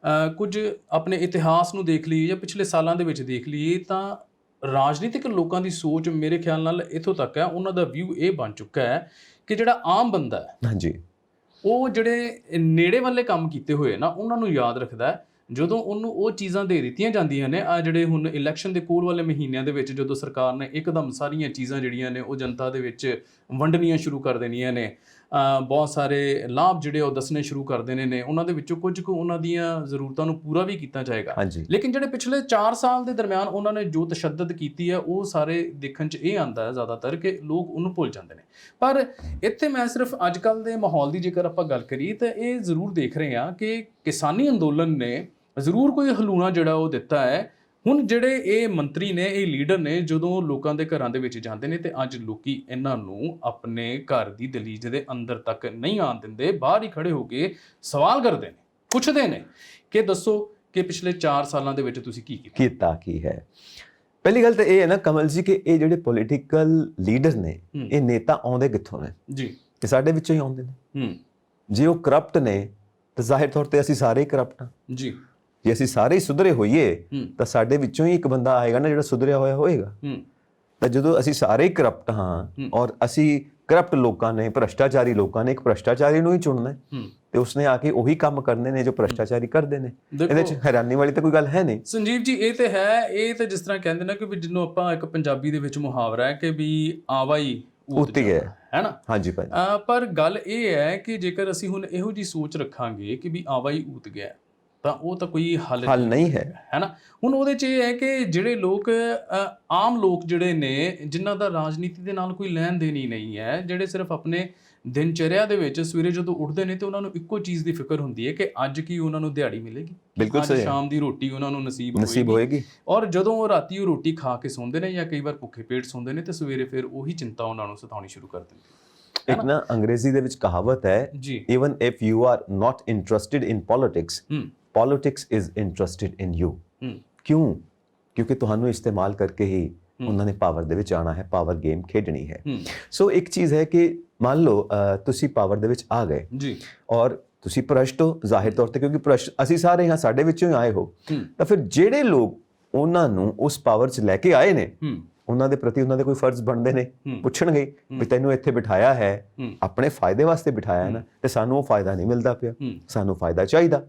ਕੁਝ ਆਪਣੇ ਇਤਿਹਾਸ ਨੂੰ ਦੇਖ ਲਈਏ ਜਾਂ ਪਿਛਲੇ ਸਾਲਾਂ ਦੇ ਵਿੱਚ ਦੇਖ ਲਈਏ ਤਾਂ ਰਾਜਨੀਤਿਕ ਲੋਕਾਂ ਦੀ ਸੋਚ ਮੇਰੇ ਖਿਆਲ ਨਾਲ ਇੱਥੋਂ ਤੱਕ ਹੈ, ਉਹਨਾਂ ਦਾ ਵਿਊ ਇਹ ਬਣ ਚੁੱਕਾ ਹੈ ਕਿ ਜਿਹੜਾ ਆਮ ਬੰਦਾ ਹੈ, ਹਾਂਜੀ, ਉਹ ਜਿਹੜੇ ਨੇੜੇ ਵਾਲੇ ਕੰਮ ਕੀਤੇ ਹੋਏ ਨਾ ਉਹਨਾਂ ਨੂੰ ਯਾਦ ਰੱਖਦਾ ਹੈ। ਜਦੋਂ ਉਹਨੂੰ ਉਹ ਚੀਜ਼ਾਂ ਦੇ ਦਿੱਤੀਆਂ ਜਾਂਦੀਆਂ ਨੇ, ਆ ਜਿਹੜੇ ਹੁਣ ਇਲੈਕਸ਼ਨ ਦੇ ਕੋਲ ਵਾਲੇ ਮਹੀਨਿਆਂ ਦੇ ਵਿੱਚ ਜਦੋਂ ਸਰਕਾਰ ਨੇ ਇੱਕਦਮ ਸਾਰੀਆਂ ਚੀਜ਼ਾਂ ਜਿਹੜੀਆਂ ਨੇ ਉਹ ਜਨਤਾ ਦੇ ਵਿੱਚ ਵੰਡਣੀਆਂ ਸ਼ੁਰੂ ਕਰ ਦੇਣੀਆਂ ਨੇ, ਬਹੁਤ ਸਾਰੇ ਲਾਭ ਜਿਹੜੇ ਉਹ ਦੱਸਣੇ ਸ਼ੁਰੂ ਕਰ ਦੇਣੇ ਨੇ, ਉਹਨਾਂ ਦੇ ਵਿੱਚੋਂ ਕੁਝ ਕੁ ਉਹਨਾਂ ਦੀਆਂ ਜ਼ਰੂਰਤਾਂ ਨੂੰ ਪੂਰਾ ਵੀ ਕੀਤਾ ਜਾਏਗਾ, ਲੇਕਿਨ ਜਿਹੜੇ ਪਿਛਲੇ 4 ਸਾਲ ਦੇ ਦਰਮਿਆਨ ਉਹਨਾਂ ਨੇ ਜੋ ਤਸ਼ੱਦਦ ਕੀਤੀ ਹੈ ਉਹ ਸਾਰੇ ਦੇਖਣ 'ਚ ਇਹ ਆਉਂਦਾ ਹੈ ਜ਼ਿਆਦਾਤਰ ਕਿ ਲੋਕ ਉਹਨੂੰ ਭੁੱਲ ਜਾਂਦੇ ਨੇ। ਪਰ ਇੱਥੇ ਮੈਂ ਸਿਰਫ ਅੱਜ ਕੱਲ੍ਹ ਦੇ ਮਾਹੌਲ ਦੀ ਜੇਕਰ ਆਪਾਂ ਗੱਲ ਕਰੀਏ ਤਾਂ ਇਹ ਜ਼ਰੂਰ ਦੇਖ ਰਹੇ ਹਾਂ ਕਿ ਕਿਸਾਨੀ ਅੰਦੋਲਨ ਨੇ ਜ਼ਰੂਰ ਕੋਈ ਹਲੂਣਾ ਜਿਹੜਾ ਉਹ ਦਿੱਤਾ ਹੈ। ਹੁਣ ਜਿਹੜੇ ਇਹ ਮੰਤਰੀ ਨੇ, ਇਹ ਲੀਡਰ ਨੇ, ਜਦੋਂ ਲੋਕਾਂ ਦੇ ਘਰਾਂ ਦੇ ਵਿੱਚ ਜਾਂਦੇ ਨੇ ਤੇ ਅੱਜ ਲੋਕੀ ਇਹਨਾਂ ਨੂੰ ਆਪਣੇ ਘਰ ਦੀ ਦਹਲੀਜ਼ ਦੇ ਅੰਦਰ ਤੱਕ ਨਹੀਂ ਆਉਣ ਦਿੰਦੇ, ਬਾਹਰ ਹੀ ਖੜੇ ਹੋ ਕੇ ਸਵਾਲ ਕਰਦੇ ਨੇ, ਪੁੱਛਦੇ ਨੇ ਕਿ ਦੱਸੋ ਕਿ ਪਿਛਲੇ 4 ਸਾਲਾਂ ਦੇ ਵਿੱਚ ਤੁਸੀਂ ਕੀ ਕੀਤਾ ਕੀ ਹੈ। ਪਹਿਲੀ ਗੱਲ ਤਾਂ ਇਹ ਹੈ ਨਾ ਕਮਲ ਜੀ ਕਿ ਇਹ ਜਿਹੜੇ ਪੋਲੀਟੀਕਲ ਲੀਡਰ ਨੇ, ਇਹ ਨੇਤਾ ਆਉਂਦੇ ਕਿੱਥੋਂ ਨੇ ਜੀ? ਇਹ ਸਾਡੇ ਵਿੱਚੋਂ ਹੀ ਆਉਂਦੇ ਨੇ। ਜੇ ਉਹ ਕਰਪਟ ਨੇ ਤਾਂ ਜ਼ਾਹਿਰ ਤੌਰ ਤੇ ਅਸੀਂ ਸਾਰੇ ਹੀ ਕਰਪਟ ਹਾਂ ਜੀ। ਜੇ ਅਸੀਂ ਸਾਰੇ ਹੀ ਸੁਧਰੇ ਹੋਈਏ ਤਾਂ ਸਾਡੇ ਵਿੱਚੋਂ ਹੀ ਇੱਕ ਬੰਦਾ ਆਏਗਾ ਨਾ ਜਿਹੜਾ ਸੁਧਰਿਆ ਹੋਇਆ ਹੋਏਗਾ। ਤਾਂ ਜਦੋਂ ਅਸੀਂ ਸਾਰੇ ਹੀ ਕਰਪਟ ਹਾਂ ਔਰ ਅਸੀਂ ਕਰਪਟ ਲੋਕਾਂ ਨੇ, ਭ੍ਰਸ਼ਟਾਚਾਰੀ ਲੋਕਾਂ ਨੇ ਇੱਕ ਭ੍ਰਸ਼ਟਾਚਾਰੀ ਨੂੰ ਹੀ ਚੁਣਨਾ ਤੇ ਉਸਨੇ ਆ ਕੇ ਉਹੀ ਕੰਮ ਕਰਨੇ ਨੇ ਜੋ ਭ੍ਰਸ਼ਟਾਚਾਰੀ ਕਰਦੇ ਨੇ। ਇਹਦੇ 'ਚ ਹੈਰਾਨੀ ਵਾਲੀ ਤਾਂ ਕੋਈ ਗੱਲ ਹੈ ਨਹੀਂ ਸੰਜੀਵ ਜੀ। ਇਹ ਤੇ ਹੈ, ਇਹ ਤਾਂ ਜਿਸ ਤਰ੍ਹਾਂ ਕਹਿੰਦੇ ਨੇ ਕਿ ਵੀ ਜਿਹਨੂੰ ਆਪਾਂ ਇੱਕ ਪੰਜਾਬੀ ਦੇ ਵਿੱਚ ਮੁਹਾਵਰਾ ਹੈ ਕਿ ਵੀ ਆਵਾ ਹੀ ਉੱਤ ਗਿਆ ਹੈ ਨਾ। ਹਾਂਜੀ ਭਾਈ, ਪਰ ਗੱਲ ਇਹ ਹੈ ਕਿ ਜੇਕਰ ਅਸੀਂ ਹੁਣ ਇਹੋ ਜਿਹੀ ਸੋਚ ਰੱਖਾਂਗੇ ਕਿ ਵੀ ਆਵਾ ਹੀ ਉਤ ਗਿਆ ਤਾਂ ਉਹ ਤਾਂ ਕੋਈ ਹੱਲ ਨਹੀਂ ਹੈ, ਹੈ ਨਾ। ਹੁਣ ਉਹਦੇ 'ਚ ਇਹ ਹੈ ਕਿ ਜਿਹੜੇ ਲੋਕ ਆਮ ਲੋਕ ਜਿਹੜੇ ਨੇ, ਜਿਨ੍ਹਾਂ ਦਾ ਰਾਜਨੀਤੀ ਦੇ ਨਾਲ ਕੋਈ ਲੈਣ ਦੇਣ ਹੀ ਨਹੀਂ ਹੈ, ਜਿਹੜੇ ਸਿਰਫ ਆਪਣੇ ਦਿਨਚਰਿਆ ਦੇ ਵਿੱਚ ਸਵੇਰੇ ਜਦੋਂ ਉੱਠਦੇ ਨੇ ਤੇ ਉਹਨਾਂ ਨੂੰ ਇੱਕੋ ਚੀਜ਼ ਦੀ ਫਿਕਰ ਹੁੰਦੀ ਹੈ ਕਿ ਅੱਜ ਕੀ ਉਹਨਾਂ ਨੂੰ ਦਿਹਾੜੀ ਮਿਲੇਗੀ, ਬਿਲਕੁਲ ਸਹੀ, ਸ਼ਾਮ ਦੀ ਰੋਟੀ ਉਹਨਾਂ ਨੂੰ ਨਸੀਬ ਹੋਏਗੀ। ਔਰ ਜਦੋਂ ਉਹ ਰਾਤੀ ਉਹ ਰੋਟੀ ਖਾ ਕੇ ਸੌਂਦੇ ਨੇ ਜਾਂ ਕਈ ਵਾਰ ਭੁੱਖੇ ਪੇਟ ਸੌਂਦੇ ਨੇ ਤੇ ਸਵੇਰੇ ਫਿਰ ਉਹੀ ਚਿੰਤਾ ਉਹਨਾਂ ਨੂੰ ਸਤਾਉਣੀ ਸ਼ੁਰੂ ਕਰ ਦਿੰਦੀ ਹੈ। ਇੱਕ ਨਾ ਅੰਗਰੇਜ਼ੀ ਦੇ ਵਿੱਚ ਕਹਾਵਤ ਹੈ, ਜੀ, even if you are not interested in politics, politics is interested in you। ਕਿਉਂ? ਕਿਉਂਕਿ ਤੁਹਾਨੂੰ ਇਸਤੇਮਾਲ ਕਰਕੇ ਹੀ ਉਹਨਾਂ ਨੇ ਪਾਵਰ ਦੇ ਵਿੱਚ ਆਣਾ ਹੈ, ਪਾਵਰ ਗੇਮ ਖੇਡਣੀ ਹੈ। ਸੋ ਇੱਕ ਚੀਜ਼ ਹੈ ਕਿ ਮੰਨ ਲਓ ਤੁਸੀਂ ਪਾਵਰ ਦੇ ਵਿੱਚ ਆ ਗਏ ਜੀ, ਔਰ ਤੁਸੀਂ ਭ੍ਰਸ਼ਟ ਹੋ ਜ਼ਾਹਿਰ ਤੌਰ ਤੇ, ਕਿਉਂਕਿ ਭ੍ਰਸ਼ਟ ਅਸੀਂ ਸਾਰੇ ਹਾਂ, ਸਾਡੇ ਵਿੱਚੋਂ ਹੀ ਆਏ ਹੋ, ਤਾਂ ਫਿਰ ਜਿਹੜੇ ਲੋਕ ਉਹਨਾਂ ਨੂੰ ਉਸ ਪਾਵਰ 'ਚ ਲੈ ਕੇ ਆਏ ਨੇ, ਉਹਨਾਂ ਦੇ ਪ੍ਰਤੀ ਉਹਨਾਂ ਦੇ ਕੋਈ ਫਰਜ਼ ਬਣਦੇ ਨੇ, ਪੁੱਛਣਗੇ ਵੀ ਤੈਨੂੰ ਇੱਥੇ ਬਿਠਾਇਆ ਹੈ, ਆਪਣੇ ਫਾਇਦੇ ਵਾਸਤੇ ਬਿਠਾਇਆ ਹੈ ਨਾ, ਤੇ ਸਾਨੂੰ ਉਹ ਫਾਇਦਾ ਨਹੀਂ ਮਿਲਦਾ ਪਿਆ, ਸਾਨੂੰ ਫਾਇਦਾ ਚਾਹੀਦਾ।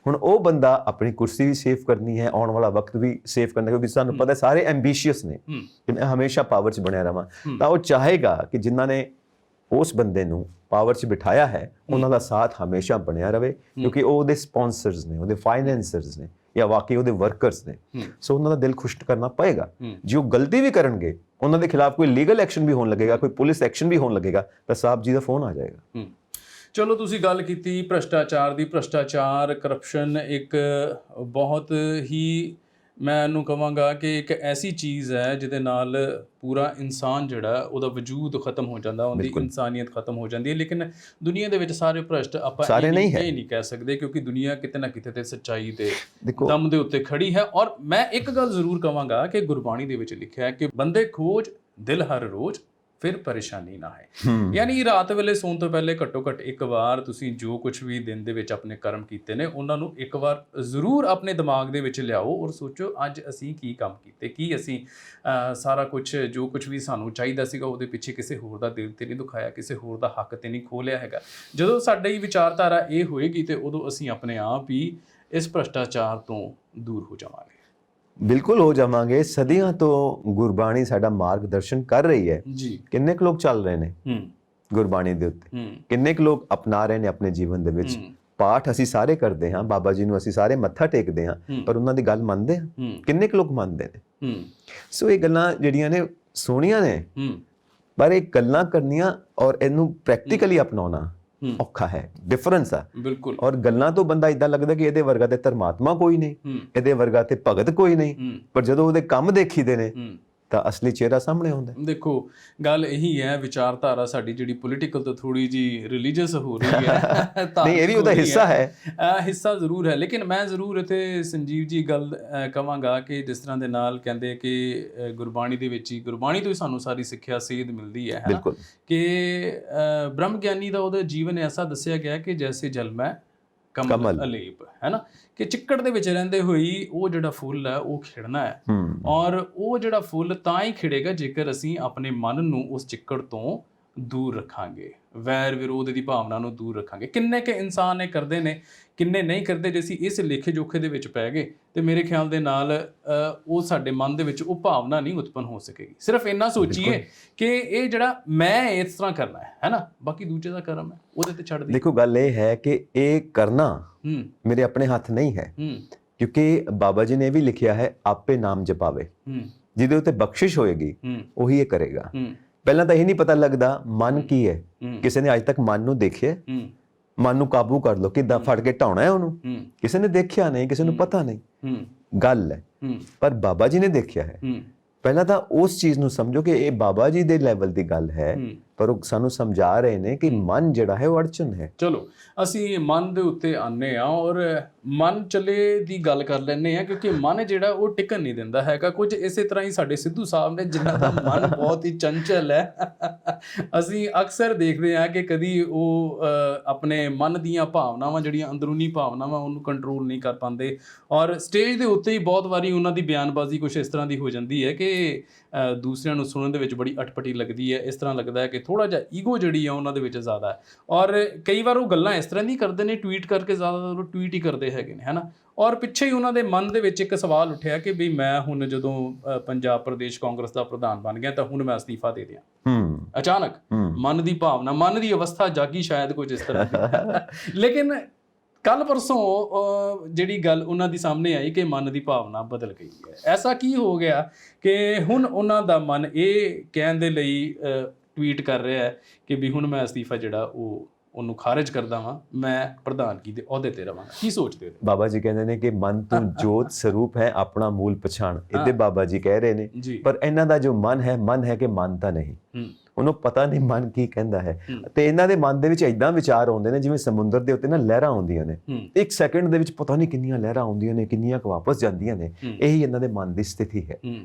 ਹੁਣ ਉਹ ਬੰਦਾ ਆਪਣੀ ਕੁਰਸੀ ਵੀ ਸੇਵ ਕਰਨੀ ਹੈ, ਆਉਣ ਵਾਲਾ ਵਕਤ ਵੀ ਸੇਵ ਕਰਨਾ, ਕਿਉਂਕਿ ਸਾਨੂੰ ਪਤਾ ਸਾਰੇ ਐਂਬੀਸ਼ੀਅਸ ਨੇ ਕਿ ਮੈਂ ਹਮੇਸ਼ਾ ਪਾਵਰ 'ਚ ਬਣਿਆ ਰਵਾਂ, ਤਾਂ ਉਹ ਚਾਹੇਗਾ ਕਿ ਜਿਨ੍ਹਾਂ ਨੇ ਉਸ ਬੰਦੇ ਨੂੰ ਪਾਵਰ 'ਚ ਬਿਠਾਇਆ ਹੈ ਉਹਨਾਂ ਦਾ ਸਾਥ ਹਮੇਸ਼ਾ ਬਣਿਆ ਰਵੇ, ਕਿਉਂਕਿ ਉਹ ਉਹਦੇ ਸਪਾਂਸਰਸ ਨੇ, ਉਹਦੇ ਫਾਈਨੈਂਸਰਸ ਨੇ, ਜਾਂ ਵਾਕਈ ਉਹਦੇ ਵਰਕਰਸ ਨੇ। ਸੋ ਉਹਨਾਂ ਦਾ ਦਿਲ ਖੁਸ਼ ਕਰਨਾ ਪਏਗਾ। ਜੇ ਉਹ ਗਲਤੀ ਵੀ ਕਰਨਗੇ, ਉਹਨਾਂ ਦੇ ਖਿਲਾਫ ਕੋਈ ਲੀਗਲ ਐਕਸ਼ਨ ਵੀ ਹੋਣ ਲੱਗੇਗਾ, ਕੋਈ ਪੁਲਿਸ ਐਕਸ਼ਨ ਵੀ ਹੋਣ ਲੱਗੇਗਾ, ਤਾਂ ਸਾਹਿਬ ਜੀ ਦਾ ਫੋਨ ਆ ਜਾਏਗਾ। ਚਲੋ, ਤੁਸੀਂ ਗੱਲ ਕੀਤੀ ਭ੍ਰਸ਼ਟਾਚਾਰ ਦੀ। ਭ੍ਰਸ਼ਟਾਚਾਰ, ਕਰਪਸ਼ਨ ਇੱਕ ਬਹੁਤ ਹੀ, ਮੈਂ ਇਹਨੂੰ ਕਹਾਂਗਾ ਕਿ ਇੱਕ ਐਸੀ ਚੀਜ਼ ਹੈ ਜਿਹਦੇ ਨਾਲ ਪੂਰਾ ਇਨਸਾਨ ਜਿਹੜਾ ਉਹਦਾ ਵਜੂਦ ਖਤਮ ਹੋ ਜਾਂਦਾ, ਉਹਦੀ ਇਨਸਾਨੀਅਤ ਖਤਮ ਹੋ ਜਾਂਦੀ ਹੈ। ਲੇਕਿਨ ਦੁਨੀਆ ਦੇ ਵਿੱਚ ਸਾਰੇ ਭ੍ਰਸ਼ਟ ਆਪਾਂ ਇਹ ਨਹੀਂ ਕਹਿ ਸਕਦੇ, ਕਿਉਂਕਿ ਦੁਨੀਆ ਕਿਤੇ ਨਾ ਕਿਤੇ ਤੇ ਸੱਚਾਈ ਦੇ ਦਮ ਦੇ ਉੱਤੇ ਖੜੀ ਹੈ। ਔਰ ਮੈਂ ਇੱਕ ਗੱਲ ਜ਼ਰੂਰ ਕਹਾਂਗਾ ਕਿ ਗੁਰਬਾਣੀ ਦੇ ਵਿੱਚ ਲਿਖਿਆ ਹੈ ਕਿ ਬੰਦੇ ਖੋਜ ਦਿਲ ਹਰ ਰੋਜ਼, ਫਿਰ ਪਰੇਸ਼ਾਨੀ ਨਾ ਹੈ। ਯਾਨੀ ਰਾਤ ਵੇਲੇ ਸੌਣ ਤੋਂ ਪਹਿਲੇ ਘੱਟੋ ਘੱਟ ਇੱਕ ਵਾਰ ਤੁਸੀਂ ਜੋ ਕੁਝ ਵੀ ਦਿਨ ਦੇ ਵਿੱਚ ਆਪਣੇ ਕਰਮ ਕੀਤੇ ਨੇ, ਉਹਨਾਂ ਨੂੰ ਇੱਕ ਵਾਰ ਜ਼ਰੂਰ ਆਪਣੇ ਦਿਮਾਗ ਦੇ ਵਿੱਚ ਲਿਆਓ ਔਰ ਸੋਚੋ ਅੱਜ ਅਸੀਂ ਕੀ ਕੰਮ ਕੀਤੇ, ਕੀ ਅਸੀਂ ਸਾਰਾ ਕੁਝ ਜੋ ਕੁਝ ਵੀ ਸਾਨੂੰ ਚਾਹੀਦਾ ਸੀਗਾ ਉਹਦੇ ਪਿੱਛੇ ਕਿਸੇ ਹੋਰ ਦਾ ਦਿਲ ਤੇ ਨਹੀਂ ਦੁਖਾਇਆ, ਕਿਸੇ ਹੋਰ ਦਾ ਹੱਕ ਤੇ ਨਹੀਂ ਖੋਹ ਲਿਆ ਹੈਗਾ। ਜਦੋਂ ਸਾਡੀ ਵਿਚਾਰਧਾਰਾ ਇਹ ਹੋਏਗੀ ਤੇ ਉਦੋਂ ਅਸੀਂ ਆਪਣੇ ਆਪ ਹੀ ਇਸ ਭ੍ਰਸ਼ਟਾਚਾਰ ਤੋਂ ਦੂਰ ਹੋ ਜਾਵਾਂਗੇ। ਬਿਲਕੁਲ ਹੋ ਜਾਵਾਂਗੇ। ਸਦੀਆਂ ਤੋਂ ਗੁਰਬਾਣੀ ਸਾਡਾ ਮਾਰਗਦਰਸ਼ਨ ਕਰ ਰਹੀ ਹੈ ਜੀ। ਕਿੰਨੇ ਕੁ ਲੋਕ ਚੱਲ ਰਹੇ ਨੇ ਗੁਰਬਾਣੀ ਦੇ ਉੱਤੇ, ਕਿੰਨੇ ਕੁ ਲੋਕ ਅਪਣਾ ਰਹੇ ਨੇ ਆਪਣੇ ਜੀਵਨ ਦੇ ਵਿੱਚ। ਪਾਠ ਅਸੀਂ ਸਾਰੇ ਕਰਦੇ ਹਾਂ, ਬਾਬਾ ਜੀ ਨੂੰ ਅਸੀਂ ਸਾਰੇ ਮੱਥਾ ਟੇਕਦੇ ਹਾਂ, ਪਰ ਉਹਨਾਂ ਦੀ ਗੱਲ ਮੰਨਦੇ ਹਾਂ? ਕਿੰਨੇ ਕੁ ਲੋਕ ਮੰਨਦੇ ਨੇ? ਸੋ ਇਹ ਗੱਲਾਂ ਜਿਹੜੀਆਂ ਨੇ ਸੋਹਣੀਆਂ ਨੇ, ਪਰ ਇਹ ਗੱਲਾਂ ਕਰਨੀਆਂ ਔਰ ਇਹਨੂੰ ਪ੍ਰੈਕਟੀਕਲੀ ਅਪਣਾਉਣਾ ਔਖਾ ਹੈ, ਡਿਫਰੈਂਸ ਆ। ਬਿਲਕੁਲ। ਔਰ ਗੱਲਾਂ ਤੋਂ ਬੰਦਾ ਇਦਾਂ ਲੱਗਦਾ ਕਿ ਇਹਦੇ ਵਰਗਾ ਤੇ ਧਰਮਾਤਮਾ ਕੋਈ ਨਹੀਂ, ਇਹਦੇ ਵਰਗਾ ਤੇ ਭਗਤ ਕੋਈ ਨਹੀਂ, ਪਰ ਜਦੋਂ ਉਹਦੇ ਕੰਮ ਦੇਖੀਦੇ ਨੇ ਤਾਂ ਅਸਲੀ ਚਿਹਰਾ ਸਾਹਮਣੇ ਆਉਂਦਾ। ਦੇਖੋ, ਗੱਲ ਇਹੀ ਹੈ, ਵਿਚਾਰਧਾਰਾ ਸਾਡੀ ਜਿਹੜੀ ਪੋਲੀਟੀਕਲ ਤੋਂ ਥੋੜੀ ਜੀ ਰਿਲੀਜੀਅਸ ਹੋ ਰਹੀ ਹੈ। ਨਹੀਂ, ਇਹ ਵੀ ਉਹਦਾ ਹਿੱਸਾ ਹੈ, ਹਿੱਸਾ ਜ਼ਰੂਰ ਹੈ। ਲੇਕਿਨ ਮੈਂ ਜ਼ਰੂਰ ਇੱਥੇ ਸੰਜੀਵ ਜੀ ਗੱਲ ਕਹਾਂਗਾ ਕਿ ਜਿਸ ਤਰ੍ਹਾਂ ਦੇ ਨਾਲ ਕਹਿੰਦੇ ਕਿ ਗੁਰਬਾਣੀ ਦੇ ਵਿੱਚ ਹੀ, ਗੁਰਬਾਣੀ ਤੋਂ ਹੀ ਸਾਨੂੰ ਸਾਰੀ ਸਿੱਖਿਆ ਸੇਧ ਮਿਲਦੀ ਹੈ ਬਿਲਕੁਲ, ਕਿ ਬ੍ਰਹਮ ਗਿਆਨੀ ਦਾ ਉਹਦਾ ਜੀਵਨ ਐਸਾ ਦੱਸਿਆ ਗਿਆ ਕਿ ਜੈਸੇ ਜਲ ਮੈਂ ਕਮਲ ਅਲੇਪ, ਹੈ ਨਾ, ਕਿ ਚਿੱਕੜ ਦੇ ਵਿੱਚ ਰਹਿੰਦੇ ਹੋਈ ਉਹ ਜਿਹੜਾ ਫੁੱਲ ਹੈ ਉਹ ਖਿੜਨਾ ਹੈ। ਔਰ ਉਹ ਜਿਹੜਾ ਫੁੱਲ ਤਾਂ ਹੀ ਖਿੜੇਗਾ ਜੇਕਰ ਅਸੀਂ ਆਪਣੇ ਮਨ ਨੂੰ ਉਸ ਚਿੱਕੜ ਤੋਂ ਦੂਰ ਰੱਖਾਂਗੇ, ਵੈਰ ਵਿਰੋਧ ਦੀ ਭਾਵਨਾ ਨੂੰ ਦੂਰ ਰੱਖਾਂਗੇ। ਕਿੰਨੇ ਕੁ ਇਨਸਾਨ ਇਹ ਕਰਦੇ ਨੇ, ਕਿੰਨੇ ਨਹੀਂ ਕਰਦੇ। ਜੇ ਅਸੀਂ ਇਸ ਲੇਖੇ ਜੋਖੇ ਦੇ ਵਿੱਚ ਪੈ ਗਏ ਤੇ ਮੇਰੇ ਖਿਆਲ ਦੇ ਨਾਲ ਉਹ ਸਾਡੇ ਮਨ ਦੇ ਵਿੱਚ ਉਹ ਭਾਵਨਾ ਨਹੀਂ ਉਤਪੰਨ ਹੋ ਸਕੇਗੀ। ਸਿਰਫ ਇੰਨਾ ਸੋਚੀਏ ਕਿ ਇਹ ਜਿਹੜਾ ਮੈਂ ਇਸ ਤਰ੍ਹਾਂ ਕਰਨਾ ਹੈ ਨਾ, ਬਾਕੀ ਦੂਜੇ ਦਾ ਕਰਮ ਹੈ, ਉਹਦੇ ਤੇ ਛੱਡ ਦੇ। ਦੇਖੋ, ਗੱਲ ਇਹ ਹੈ ਕਿ ਇਹ ਕਰਨਾ ਮੇਰੇ ਆਪਣੇ ਹੱਥ ਨਹੀਂ ਹੈ, ਕਿਉਂਕਿ ਬਾਬਾ ਜੀ ਨੇ ਵੀ ਲਿਖਿਆ ਹੈ, ਆਪੇ ਨਾਮ ਜਪਾਵੇ, ਜਿਹਦੇ ਉੱਤੇ ਬਖਸ਼ਿਸ਼ ਹੋਏਗੀ ਉਹੀ ਇਹ ਕਰੇਗਾ। ਪਹਿਲਾਂ ਤਾਂ ਇਹ ਨਹੀਂ ਪਤਾ ਲੱਗਦਾ ਮਨ ਕੀ ਹੈ, ਕਿਸੇ ਨੇ ਅੱਜ ਤੱਕ ਮਨ ਨੂੰ ਦੇਖਿਆ? ਮਨ ਨੂੰ ਕਾਬੂ ਕਰ ਲਓ, ਕਿੱਦਾਂ ਫੜ ਕੇ ਢਾਉਣਾ ਹੈ ਉਹਨੂੰ, ਕਿਸੇ ਨੇ ਦੇਖਿਆ ਨਹੀਂ, ਕਿਸੇ ਨੂੰ ਪਤਾ ਨਹੀਂ, ਗੱਲ ਹੈ। ਪਰ ਬਾਬਾ ਜੀ ਨੇ ਦੇਖਿਆ ਹੈ। ਪਹਿਲਾਂ ਤਾਂ ਉਸ ਚੀਜ਼ ਨੂੰ ਸਮਝੋ ਕਿ ਇਹ ਬਾਬਾ ਜੀ ਦੇ ਲੈਵਲ ਦੀ ਗੱਲ ਹੈ, ਪਰ ਉਹ ਸਾਨੂੰ ਸਮਝਾ ਰਹੇ ਨੇ ਕਿ ਮਨ ਜਿਹੜਾ ਹੈ ਉਹ ਅੜਚਨ ਹੈ। ਚਲੋ, ਅਸੀਂ ਮਨ ਦੇ ਉੱਤੇ ਆਨੇ ਆ ਔਰ ਮਨ ਚਲੇ ਦੀ ਗੱਲ ਕਰ ਲੈਂਦੇ ਆ, ਕਿਉਂਕਿ ਮਨ ਜਿਹੜਾ ਉਹ ਟਿਕਣ ਨਹੀਂ ਦਿੰਦਾ ਹੈਗਾ। ਕੁਝ ਇਸੇ ਤਰ੍ਹਾਂ ਹੀ ਸਾਡੇ ਸਿੱਧੂ ਸਾਹਿਬ ਨੇ, ਜਿਨ੍ਹਾਂ ਦਾ ਮਨ ਬਹੁਤ ਹੀ ਚੰਚਲ ਹੈ। ਅਸੀਂ ਅਕਸਰ ਦੇਖਦੇ ਹਾਂ ਕਿ ਕਦੀ ਉਹ ਆਪਣੇ ਮਨ ਦੀਆਂ ਭਾਵਨਾਵਾਂ, ਜਿਹੜੀਆਂ ਅੰਦਰੂਨੀ ਭਾਵਨਾਵਾਂ, ਉਹਨੂੰ ਕੰਟਰੋਲ ਨਹੀਂ ਕਰ ਪਾਉਂਦੇ। ਔਰ ਸਟੇਜ ਦੇ ਉੱਤੇ ਹੀ ਬਹੁਤ ਵਾਰੀ ਉਹਨਾਂ ਦੀ ਬਿਆਨਬਾਜ਼ੀ ਕੁਝ ਇਸ ਤਰ੍ਹਾਂ ਦੀ ਹੋ ਜਾਂਦੀ ਹੈ ਕਿ ਦੂਸਰਿਆਂ ਨੂੰ ਸੁਣਨ ਦੇ ਵਿੱਚ ਬੜੀ ਅਟਪਟੀ ਲੱਗਦੀ ਹੈ। ਇਸ ਤਰ੍ਹਾਂ ਲੱਗਦਾ ਹੈ ਕਿ ਥੋੜ੍ਹਾ ਜਿਹਾ ਈਗੋ ਜਿਹੜੀ ਆ ਉਹਨਾਂ ਦੇ ਵਿੱਚ ਜ਼ਿਆਦਾ ਹੈ। ਔਰ ਕਈ ਵਾਰ ਉਹ ਗੱਲਾਂ ਇਸ ਤਰ੍ਹਾਂ ਦੀ ਕਰਦੇ ਨੇ, ਟਵੀਟ ਕਰਕੇ, ਜ਼ਿਆਦਾਤਰ ਉਹ ਟਵੀਟ ਹੀ ਕਰਦੇ ਹੈਗੇ ਨੇ, ਹੈ ਨਾ। ਔਰ ਪਿੱਛੇ ਹੀ ਉਹਨਾਂ ਦੇ ਮਨ ਦੇ ਵਿੱਚ ਇੱਕ ਸਵਾਲ ਉੱਠਿਆ ਕਿ ਵੀ ਮੈਂ ਹੁਣ ਜਦੋਂ ਪੰਜਾਬ ਪ੍ਰਦੇਸ਼ ਕਾਂਗਰਸ ਦਾ ਪ੍ਰਧਾਨ ਬਣ ਗਿਆ ਤਾਂ ਹੁਣ ਮੈਂ ਅਸਤੀਫਾ ਦੇ ਦਿਆਂ। ਅਚਾਨਕ ਮਨ ਦੀ ਭਾਵਨਾ, ਮਨ ਦੀ ਅਵਸਥਾ ਜਾਗੀ ਸ਼ਾਇਦ ਕੁਝ ਇਸ ਤਰ੍ਹਾਂ ਦੀ। ਲੇਕਿਨ ਕੱਲ ਪਰਸੋਂ ਜਿਹੜੀ ਗੱਲ ਉਹਨਾਂ ਦੀ ਸਾਹਮਣੇ ਆਈ ਕਿ ਮਨ ਦੀ ਭਾਵਨਾ ਬਦਲ ਗਈ ਹੈ। ਐਸਾ ਕੀ ਹੋ ਗਿਆ ਕਿ ਹੁਣ ਉਹਨਾਂ ਦਾ ਮਨ ਇਹ ਕਹਿਣ ਦੇ ਲਈ ਟਵੀਟ ਕਰ ਰਿਹਾ ਹੈ ਕਿ ਵੀ ਹੁਣ ਮੈਂ ਅਸਤੀਫਾ ਜਿਹੜਾ ਉਹਨੂੰ ਖਾਰਜ ਕਰਦਾ ਵਾਂ, ਮੈਂ ਪ੍ਰਧਾਨਗੀ ਦੇ ਅਹੁਦੇ ਤੇ ਰਵਾਂਗਾ। ਕੀ ਸੋਚਦੇ ਹੋ? ਬਾਬਾ ਜੀ ਕਹਿੰਦੇ ਨੇ ਕਿ ਮਨ ਤੂੰ ਜੋਤ ਸਰੂਪ ਹੈ, ਆਪਣਾ ਮੂਲ ਪਛਾਣ, ਇਹਦੇ ਬਾਬਾ ਜੀ ਕਹਿ ਰਹੇ ਨੇ। ਪਰ ਇਹਨਾਂ ਦਾ ਜੋ ਮਨ ਹੈ ਕਿ ਮੰਨਤਾ ਨਹੀਂ। ਉਹਨੂੰ ਪਤਾ ਨਹੀਂ ਮਨ ਕੀ ਕਹਿੰਦਾ ਹੈ। ਤੇ ਇਹਨਾਂ ਦੇ ਮਨ ਦੇ ਵਿੱਚ ਇਦਾਂ ਵਿਚਾਰ ਆਉਂਦੇ ਨੇ ਜਿਵੇਂ ਸਮੁੰਦਰ ਦੇ ਉੱਤੇ ਨਾ ਲਹਿਰਾਂ ਆਉਂਦੀਆਂ ਨੇ, 1 ਸੈਕਿੰਡ ਦੇ ਵਿੱਚ ਪਤਾ ਨਹੀਂ ਕਿੰਨੀਆਂ ਲਹਿਰਾਂ ਆਉਂਦੀਆਂ ਨੇ, ਕਿੰਨੀਆਂ ਕੁ ਵਾਪਸ ਜਾਂਦੀਆਂ ਨੇ। ਇਹੀ ਇਹਨਾਂ ਦੇ ਮਨ ਦੀ ਸਥਿਤੀ ਹੈ।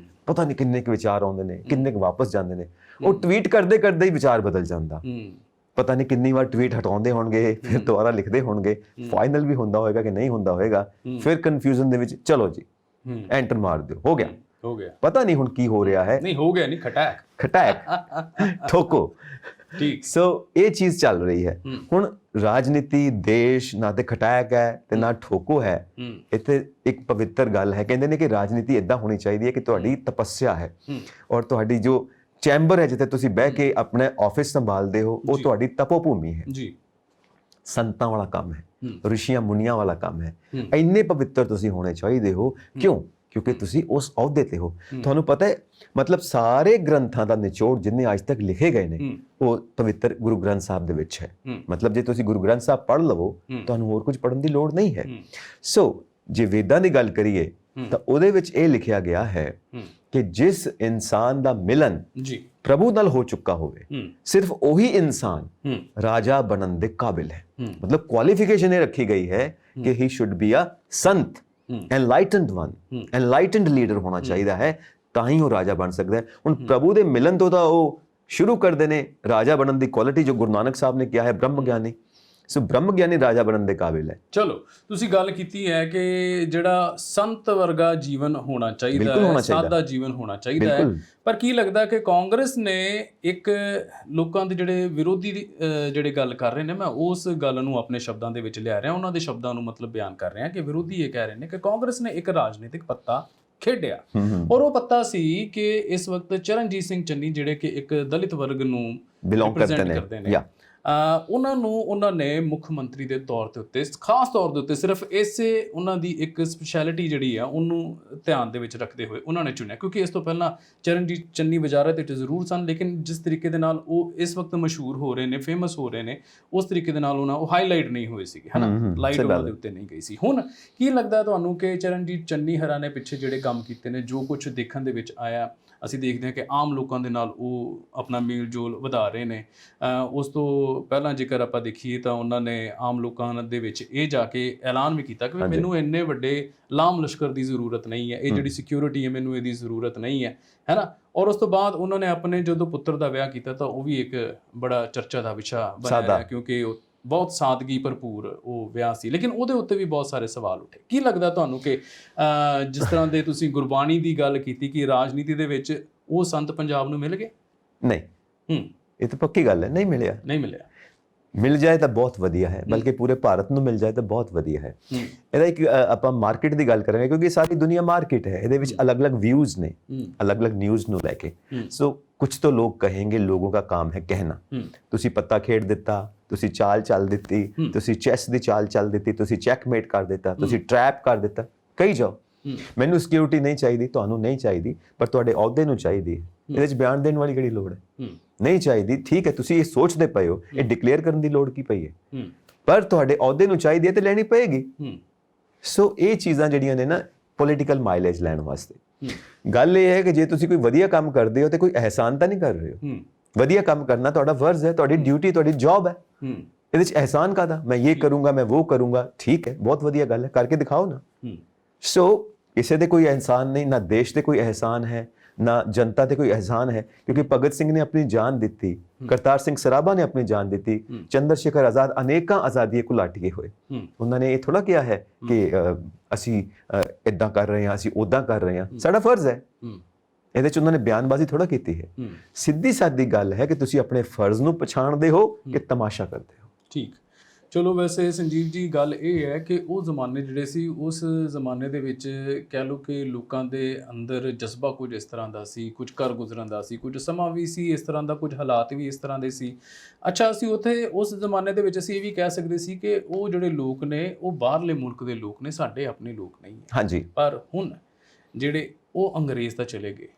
ਪਤਾ ਨਹੀਂ ਕਿੰਨੇ ਕੁ ਵਿਚਾਰ ਆਉਂਦੇ ਨੇ, ਕਿੰਨੇ ਕੁ ਵਾਪਸ ਜਾਂਦੇ ਨੇ। ਉਹ ਟਵੀਟ ਕਰਦੇ ਕਰਦੇ ਹੀ ਵਿਚਾਰ ਬਦਲ ਜਾਂਦਾ। ਪਤਾ ਨਹੀਂ ਕਿੰਨੀ ਵਾਰ ਟਵੀਟ ਹਟਾਉਂਦੇ ਹੋਣਗੇ, ਫਿਰ ਦੁਬਾਰਾ ਲਿਖਦੇ ਹੋਣਗੇ, ਫਾਈਨਲ ਵੀ ਹੁੰਦਾ ਹੋਏਗਾ ਕਿ ਨਹੀਂ ਹੁੰਦਾ ਹੋਏਗਾ, ਫਿਰ ਕਨਫਿਊਜ਼ਨ ਦੇ ਵਿੱਚ ਚਲੋ ਜੀ ਐਂਟਰ ਮਾਰ ਦਿਓ, ਹੋ ਗਿਆ ਪਤਾ ਨਹੀਂ ਹੁਣ ਕੀ ਹੋ ਰਿਹਾ ਹੈ। ਨਹੀਂ ਹੋ ਗਿਆ, ਨਹੀਂ ਖਟਾਕ ਠੋਕੋ। ਠੀਕ। ਸੋ ਇਹ ਚੀਜ਼ ਚੱਲ ਰਹੀ ਹੈ ਹੁਣ। ਰਾਜਨੀਤੀ ਦੇਸ਼ ਨਾ ਤੇ ਖਟਾਕ ਹੈ ਤੇ ਨਾ ਠੋਕੋ ਹੈ। ਇੱਥੇ ਇੱਕ ਪਵਿੱਤਰ ਗੱਲ ਹੈ, ਕਹਿੰਦੇ ਨੇ ਕਿ ਰਾਜਨੀਤੀ ਇਦਾਂ ਹੋਣੀ ਚਾਹੀਦੀ ਹੈ ਕਿ ਤੁਹਾਡੀ ਤਪੱਸਿਆ ਹੈ ਔਰ ਤੁਹਾਡੀ ਜੋ ਚੈਂਬਰ ਹੈ ਜਿੱਥੇ ਤੁਸੀਂ ਬਹਿ ਕੇ ਆਪਣੇ ਆਫਿਸ ਸੰਭਾਲਦੇ ਹੋ, ਉਹ ਤੁਹਾਡੀ ਤਪੋ ਭੂਮੀ ਹੈ ਜੀ। ਸੰਤਾਂ ਵਾਲਾ ਕੰਮ ਹੈ, ਰਿਸ਼ੀਆਂ ਮੁਨੀਆਂ ਵਾਲਾ ਕੰਮ ਹੈ। ਇੰਨੇ ਪਵਿੱਤਰ ਤੁਸੀਂ ਹੋਣੇ ਚਾਹੀਦੇ ਹੋ। ਕਿਉਂ? ਕਿਉਂਕਿ ਤੁਸੀਂ ਉਸ ਅਹੁਦੇ ਤੇ ਹੋ। ਤੁਹਾਨੂੰ ਪਤਾ ਹੈ ਮਤਲਬ ਸਾਰੇ ਗ੍ਰੰਥਾਂ ਦਾ ਨਿਚੋੜ ਜਿੰਨੇ ਅੱਜ ਤੱਕ ਲਿਖੇ ਗਏ ਨੇ ਉਹ ਪਵਿੱਤਰ ਗੁਰੂ ਗ੍ਰੰਥ ਸਾਹਿਬ ਦੇ ਵਿੱਚ ਹੈ। ਮਤਲਬ ਜੇ ਤੁਸੀਂ ਗੁਰੂ ਗ੍ਰੰਥ ਸਾਹਿਬ ਪੜ੍ਹ ਲਵੋ ਤੁਹਾਨੂੰ ਹੋਰ ਕੁਝ ਪੜ੍ਹਨ ਦੀ ਲੋੜ ਨਹੀਂ ਹੈ। ਸੋ ਜੇ ਵੇਦਾਂ ਦੀ ਗੱਲ ਕਰੀਏ ਤਾਂ ਉਹਦੇ ਵਿੱਚ ਇਹ ਲਿਖਿਆ ਗਿਆ ਹੈ ਕਿ ਜਿਸ ਇਨਸਾਨ ਦਾ ਮਿਲਨ ਪ੍ਰਭੂ ਨਾਲ ਹੋ ਚੁੱਕਾ ਹੋਵੇ, ਸਿਰਫ ਉਹੀ ਇਨਸਾਨ ਰਾਜਾ ਬਣਨ ਦੇ ਕਾਬਿਲ ਹੈ। ਮਤਲਬ ਕੁਆਲੀਫਿਕੇਸ਼ਨ ਇਹ ਰੱਖੀ ਗਈ ਹੈ ਕਿ ਹੀ should be a Sant, enlightened one, enlightened leader ਹੋਣਾ ਚਾਹੀਦਾ ਹੈ, ਤਾਂ ਹੀ ਉਹ ਰਾਜਾ ਬਣ ਸਕਦਾ ਹੈ। ਹੁਣ ਪ੍ਰਭੂ ਦੇ ਮਿਲਨ ਤੋਂ ਤਾਂ ਉਹ ਸ਼ੁਰੂ ਕਰਦੇ ਨੇ ਰਾਜਾ ਬਣਨ ਦੀ ਕੁਆਲਿਟੀ, ਜੋ ਗੁਰੂ ਨਾਨਕ ਸਾਹਿਬ ਨੇ ਕਿਹਾ ਹੈ ਬ੍ਰਹਮ ਗਿਆਨੀ। ਸੋ ਬ੍ਰਹਮ ਗਿਆਨੀ ਰਾਜਾ ਬਣਨ ਦੇ ਕਾਬਿਲ ਹੈ। ਚਲੋ ਤੁਸੀਂ ਗੱਲ ਕੀਤੀ ਹੈ ਕਿ ਜਿਹੜਾ ਸੰਤ ਵਰਗਾ ਜੀਵਨ ਹੋਣਾ ਚਾਹੀਦਾ ਹੈ, ਸਾਦਾ ਜੀਵਨ ਹੋਣਾ ਚਾਹੀਦਾ ਹੈ। ਪਰ ਕੀ ਲੱਗਦਾ ਕਿ ਕਾਂਗਰਸ ਨੇ ਇੱਕ ਲੋਕਾਂ ਦੇ ਜਿਹੜੇ ਵਿਰੋਧੀ ਜਿਹੜੇ ਗੱਲ ਕਰ ਰਹੇ ਨੇ, ਮੈਂ ਉਸ ਗੱਲ ਨੂੰ ਆਪਣੇ ਸ਼ਬਦਾਂ ਦੇ ਵਿੱਚ ਲਿਆ ਰਿਹਾ, ਉਹਨਾਂ ਦੇ ਸ਼ਬਦਾਂ ਨੂੰ ਮਤਲਬ ਬਿਆਨ ਕਰ ਰਿਹਾ ਕਿ ਵਿਰੋਧੀ ਇਹ ਕਹਿ ਰਹੇ ਨੇ ਕਿ ਕਾਂਗਰਸ ਨੇ ਇੱਕ ਰਾਜਨੀਤਿਕ ਪੱਤਾ ਖੇਡਿਆ ਔਰ ਉਹ ਪੱਤਾ ਸੀ ਕਿ ਇਸ ਵਕਤ ਚਰਨਜੀਤ ਸਿੰਘ ਚੰਨੀ ਜਿਹੜੇ ਕਿ ਇੱਕ ਦਲਿਤ ਵਰਗ ਨੂੰ ਬਿਲੋਂਗ ਕਰਦੇ ਨੇ, ਉਹਨਾਂ ਨੂੰ ਉਹਨਾਂ ਨੇ ਮੁੱਖ ਮੰਤਰੀ ਦੇ ਤੌਰ ਦੇ ਉੱਤੇ, ਖਾਸ ਤੌਰ ਦੇ ਉੱਤੇ ਸਿਰਫ ਇਸੇ ਉਹਨਾਂ ਦੀ ਇੱਕ ਸਪੈਸ਼ਲਿਟੀ ਜਿਹੜੀ ਆ ਉਹਨੂੰ ਧਿਆਨ ਦੇ ਵਿੱਚ ਰੱਖਦੇ ਹੋਏ ਉਹਨਾਂ ਨੇ ਚੁਣਿਆ। ਕਿਉਂਕਿ ਇਸ ਤੋਂ ਪਹਿਲਾਂ ਚਰਨਜੀਤ ਚੰਨੀ ਵਜ਼ਾਰਤ ਵਿੱਚ ਜ਼ਰੂਰ ਸਨ, ਲੇਕਿਨ ਜਿਸ ਤਰੀਕੇ ਦੇ ਨਾਲ ਉਹ ਇਸ ਵਕਤ ਮਸ਼ਹੂਰ ਹੋ ਰਹੇ ਨੇ, ਫੇਮਸ ਹੋ ਰਹੇ ਨੇ, ਉਸ ਤਰੀਕੇ ਦੇ ਨਾਲ ਉਹ ਹਾਈਲਾਈਟ ਨਹੀਂ ਹੋਏ ਸੀਗੇ, ਹੈ ਨਾ, ਲਾਈਟ ਉਹਨਾਂ ਦੇ ਉੱਤੇ ਨਹੀਂ ਗਈ ਸੀ। ਹੁਣ ਕੀ ਲੱਗਦਾ ਤੁਹਾਨੂੰ ਕਿ ਚਰਨਜੀਤ ਚੰਨੀ ਹਰਾਂ ਨੇ ਪਿੱਛੇ ਜਿਹੜੇ ਕੰਮ ਕੀਤੇ ਨੇ, ਜੋ ਕੁਝ ਦੇਖਣ ਦੇ ਵਿੱਚ ਆਇਆ, ਅਸੀਂ ਦੇਖਦੇ ਹਾਂ ਕਿ ਆਮ ਲੋਕਾਂ ਦੇ ਨਾਲ ਉਹ ਆਪਣਾ ਮੇਲ ਜੋਲ ਵਧਾ ਰਹੇ ਨੇ। ਉਸ ਤੋਂ ਪਹਿਲਾਂ ਜੇਕਰ ਆਪਾਂ ਦੇਖੀਏ ਤਾਂ ਉਹਨਾਂ ਨੇ ਆਮ ਲੋਕਾਂ ਦੇ ਵਿੱਚ ਇਹ ਜਾ ਕੇ ਐਲਾਨ ਵੀ ਕੀਤਾ ਕਿ ਮੈਨੂੰ ਇੰਨੇ ਵੱਡੇ ਲਾਮ ਲਸ਼ਕਰ ਦੀ ਜ਼ਰੂਰਤ ਨਹੀਂ ਹੈ, ਇਹ ਜਿਹੜੀ ਸਿਕਿਉਰਿਟੀ ਹੈ ਮੈਨੂੰ ਇਹਦੀ ਜ਼ਰੂਰਤ ਨਹੀਂ ਹੈ, ਹੈ ਨਾ। ਔਰ ਉਸ ਤੋਂ ਬਾਅਦ ਉਹਨਾਂ ਨੇ ਆਪਣੇ ਜਦੋਂ ਪੁੱਤਰ ਦਾ ਵਿਆਹ ਕੀਤਾ ਤਾਂ ਉਹ ਵੀ ਇੱਕ ਬੜਾ ਚਰਚਾ ਦਾ ਵਿਸ਼ਾ ਬਣਿਆ, ਕਿਉਂਕਿ ਉਹ ਬਹੁਤ ਸਾਦਗੀ ਭਰਪੂਰ ਉਹ ਵਿਆਹ ਸੀ, ਲੇਕਿਨ ਉਹਦੇ ਉੱਤੇ ਵੀ ਬਹੁਤ ਸਾਰੇ ਸਵਾਲ ਉੱਠੇ। ਕੀ ਲੱਗਦਾ ਤੁਹਾਨੂੰ ਕਿ ਜਿਸ ਤਰ੍ਹਾਂ ਦੇ ਤੁਸੀਂ ਗੁਰਬਾਣੀ ਦੀ ਗੱਲ ਕੀਤੀ ਕਿ ਰਾਜਨੀਤੀ ਦੇ ਵਿੱਚ ਉਹ ਸੰਤ ਪੰਜਾਬ ਨੂੰ ਮਿਲ ਗਏ? ਨਹੀਂ, ਇਹ ਤਾਂ ਪੱਕੀ ਗੱਲ ਹੈ, ਨਹੀਂ ਮਿਲਿਆ। ਮਿਲ ਜਾਏ ਤਾਂ ਬਹੁਤ ਵਧੀਆ ਹੈ, ਬਲਕਿ ਪੂਰੇ ਭਾਰਤ ਨੂੰ ਮਿਲ ਜਾਏ ਤਾਂ ਬਹੁਤ ਵਧੀਆ ਹੈ। ਇਹਦਾ ਇੱਕ ਆਪਾਂ ਮਾਰਕੀਟ ਦੀ ਗੱਲ ਕਰਾਂਗੇ, ਕਿਉਂਕਿ ਸਾਰੀ ਦੁਨੀਆ ਮਾਰਕੀਟ ਹੈ, ਇਹਦੇ ਵਿੱਚ ਅਲੱਗ-ਅਲੱਗ ਵਿਊਜ਼ ਨੇ, ਅਲੱਗ-ਅਲੱਗ ਨਿਊਜ਼ ਨੂੰ ਲੈ ਕੇ। ਸੋ ਕੁਝ ਤਾਂ ਲੋਕ ਕਹੇਂਗੇ ਲੋਗੋਂ ਦਾ ਕੰਮ ਹੈ ਕਹਿਣਾ, ਤੁਸੀਂ ਪੱਤਾ ਖੇਡ ਦਿੱਤਾ, ਤੁਸੀਂ ਚਾਲ ਚੱਲ ਦਿੱਤੀ, ਤੁਸੀਂ ਚੈਸ ਦੀ ਚਾਲ ਚੱਲ ਦਿੱਤੀ, ਤੁਸੀਂ ਚੈਕਮੇਟ ਕਰ ਦਿੱਤਾ, ਤੁਸੀਂ ਟ੍ਰੈਪ ਕਰ ਦਿੱਤਾ, ਕਹੀ ਜਾਓ। ਮੈਨੂੰ ਸਿਕਿਉਰਿਟੀ ਨਹੀਂ ਚਾਹੀਦੀ, ਤੁਹਾਨੂੰ ਨਹੀਂ ਚਾਹੀਦੀ, ਪਰ ਤੁਹਾਡੇ ਅਹੁਦੇ ਨੂੰ ਚਾਹੀਦੀ ਹੈ। ਇਹਦੇ ਵਿੱਚ ਬਿਆਨ ਦੇਣ ਵਾਲੀ ਕਿਹੜੀ ਲੋੜ ਹੈ? ਨਹੀਂ ਚਾਹੀਦੀ, ਠੀਕ ਹੈ, ਤੁਸੀਂ ਇਹ ਸੋਚਦੇ ਪਏ ਹੋ, ਇਹ ਡਿਕਲੇਅਰ ਕਰਨ ਦੀ ਲੋੜ ਕੀ ਪਈ ਹੈ? ਪਰ ਤੁਹਾਡੇ ਅਹੁਦੇ ਨੂੰ ਚਾਹੀਦੀ ਹੈ ਤੇ ਲੈਣੀ ਪਏਗੀ। ਸੋ ਇਹ ਚੀਜ਼ਾਂ ਜਿਹੜੀਆਂ ਨੇ ਨਾ ਪੋਲੀਟੀਕਲ ਮਾਈਲੇਜ ਲੈਣ ਵਾਸਤੇ। ਗੱਲ ਇਹ ਹੈ ਕਿ ਜੇ ਤੁਸੀਂ ਕੋਈ ਵਧੀਆ ਕੰਮ ਕਰਦੇ ਹੋ ਤੇ ਕੋਈ ਅਹਿਸਾਨ ਤਾਂ ਨਹੀਂ ਕਰ ਰਹੇ ਹੋ। ਵਧੀਆ ਕੰਮ ਕਰਨਾ ਤੁਹਾਡਾ ਫਰਜ਼ ਹੈ, ਤੁਹਾਡੀ ਡਿਊਟੀ, ਤੁਹਾਡੀ ਜੌਬ ਹੈ। ਇਹਦੇ ਵਿੱਚ ਅਹਿਸਾਨ ਕਾਹਦਾ? ਮੈਂ ਇਹ ਕਰੂੰਗਾ, ਮੈਂ ਉਹ ਕਰੂੰਗਾ, ਠੀਕ ਹੈ, ਬਹੁਤ ਵਧੀਆ ਗੱਲ ਹੈ, ਕਰਕੇ ਦਿਖਾਓ ਨਾ। ਸੋ ਕਿਸੇ ਦੇ ਕੋਈ ਅਹਿਸਾਨ ਨਹੀਂ, ਨਾ ਦੇਸ਼ ਦੇ ਕੋਈ ਅਹਿਸਾਨ ਹੈ, ਨਾ ਜਨਤਾ ਤੇ ਕੋਈ ਅਹਿਸਾਨ ਹੈ, ਕਿਉਂਕਿ ਭਗਤ ਸਿੰਘ ਨੇ ਆਪਣੀ ਜਾਨ ਦਿੱਤੀ, ਕਰਤਾਰ ਸਿੰਘ ਸਰਾਭਾ ਨੇ ਆਪਣੀ ਜਾਨ ਦਿੱਤੀ, ਚੰਦਰ ਸ਼ੇਖਰ ਆਜ਼ਾਦ ਅਨੇਕਾਂ ਆਜ਼ਾਦੀਆਂ ਘੁਲਾਟੀਏ ਹੋਏ। ਉਹਨਾਂ ਨੇ ਇਹ ਥੋੜਾ ਕਿਹਾ ਹੈ ਕਿ ਅਸੀਂ ਇੱਦਾਂ ਕਰ ਰਹੇ ਹਾਂ, ਅਸੀਂ ਉੱਦਾਂ ਕਰ ਰਹੇ ਹਾਂ, ਸਾਡਾ ਫਰਜ਼ ਹੈ। ਇਹਦੇ 'ਚ ਉਹਨਾਂ ਨੇ ਬਿਆਨਬਾਜ਼ੀ ਥੋੜਾ ਕੀਤੀ ਹੈ। ਸਿੱਧੀ ਸਾਦੀ ਗੱਲ ਹੈ ਕਿ ਤੁਸੀਂ ਆਪਣੇ ਫਰਜ਼ ਨੂੰ ਪਛਾਣਦੇ ਹੋ ਕਿ ਤਮਾਸ਼ਾ ਕਰਦੇ ਹੋ। ਠੀਕ। ਚਲੋ ਵੈਸੇ ਸੰਜੀਵ ਜੀ ਗੱਲ ਇਹ ਹੈ ਕਿ ਉਹ ਜ਼ਮਾਨੇ ਜਿਹੜੇ ਸੀ, ਉਸ ਜ਼ਮਾਨੇ ਦੇ ਵਿੱਚ ਕਹਿ ਲਓ ਕਿ ਲੋਕਾਂ ਦੇ ਅੰਦਰ ਜਜ਼ਬਾ ਕੁਝ ਇਸ ਤਰ੍ਹਾਂ ਦਾ ਸੀ, ਕੁਝ ਕਰ ਗੁਜ਼ਰਨ ਦਾ ਸੀ, ਕੁਝ ਸਮਾਂ ਵੀ ਸੀ ਇਸ ਤਰ੍ਹਾਂ ਦਾ, ਕੁਝ ਹਾਲਾਤ ਵੀ ਇਸ ਤਰ੍ਹਾਂ ਦੇ ਸੀ। ਅੱਛਾ, ਅਸੀਂ ਉੱਥੇ ਉਸ ਜ਼ਮਾਨੇ ਦੇ ਵਿੱਚ ਅਸੀਂ ਇਹ ਵੀ ਕਹਿ ਸਕਦੇ ਸੀ ਕਿ ਉਹ ਜਿਹੜੇ ਲੋਕ ਨੇ ਉਹ ਬਾਹਰਲੇ ਮੁਲਕ ਦੇ ਲੋਕ ਨੇ, ਸਾਡੇ ਆਪਣੇ ਲੋਕ ਨਹੀਂ ਹੈ। ਹਾਂਜੀ। ਪਰ ਹੁਣ ਜਿਹੜੇ ਉਹ ਅੰਗਰੇਜ਼ ਤਾਂ ਚਲੇ ਗਏ,